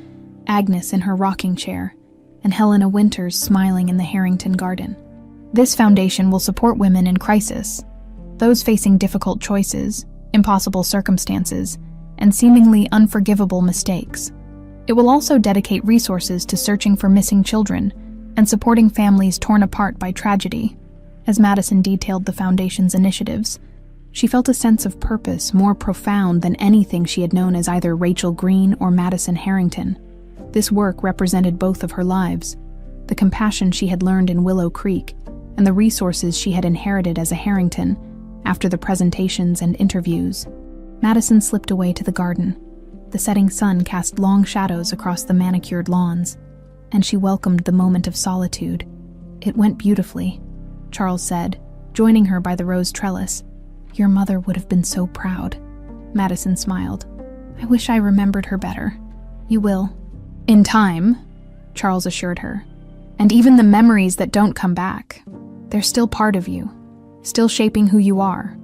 Agnes in her rocking chair, and Helena Winters smiling in the Harrington garden. "This foundation will support women in crisis, those facing difficult choices, impossible circumstances, and seemingly unforgivable mistakes. It will also dedicate resources to searching for missing children and supporting families torn apart by tragedy." As Madison detailed the Foundation's initiatives, she felt a sense of purpose more profound than anything she had known as either Rachel Green or Madison Harrington. This work represented both of her lives, the compassion she had learned in Willow Creek and the resources she had inherited as a Harrington after the presentations and interviews. Madison slipped away to the garden. The setting sun cast long shadows across the manicured lawns, and she welcomed the moment of solitude. "It went beautifully," Charles said, joining her by the rose trellis. "Your mother would have been so proud." Madison smiled. "I wish I remembered her better." "You will." "In time," Charles assured her. "And even the memories that don't come back, they're still part of you, still shaping who you are."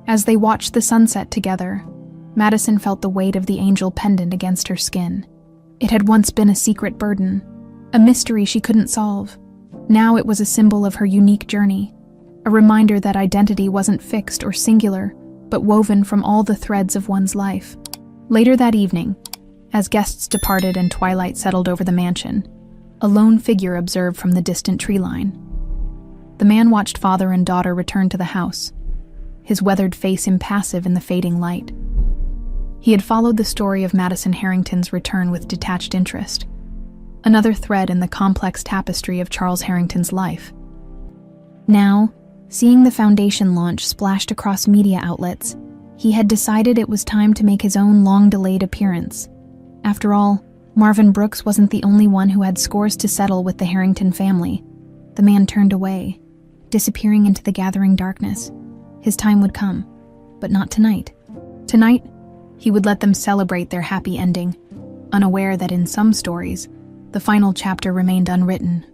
As they watched the sunset together, Madison felt the weight of the angel pendant against her skin. It had once been a secret burden, a mystery she couldn't solve. Now it was a symbol of her unique journey, a reminder that identity wasn't fixed or singular, but woven from all the threads of one's life. Later that evening, as guests departed and twilight settled over the mansion, a lone figure observed from the distant tree line. The man watched father and daughter return to the house, his weathered face impassive in the fading light. He had followed the story of Madison Harrington's return with detached interest, another thread in the complex tapestry of Charles Harrington's life. Now, seeing the Foundation launch splashed across media outlets, he had decided it was time to make his own long-delayed appearance. After all, Marvin Brooks wasn't the only one who had scores to settle with the Harrington family. The man turned away, disappearing into the gathering darkness. His time would come, but not tonight. Tonight, he would let them celebrate their happy ending, unaware that in some stories, the final chapter remained unwritten.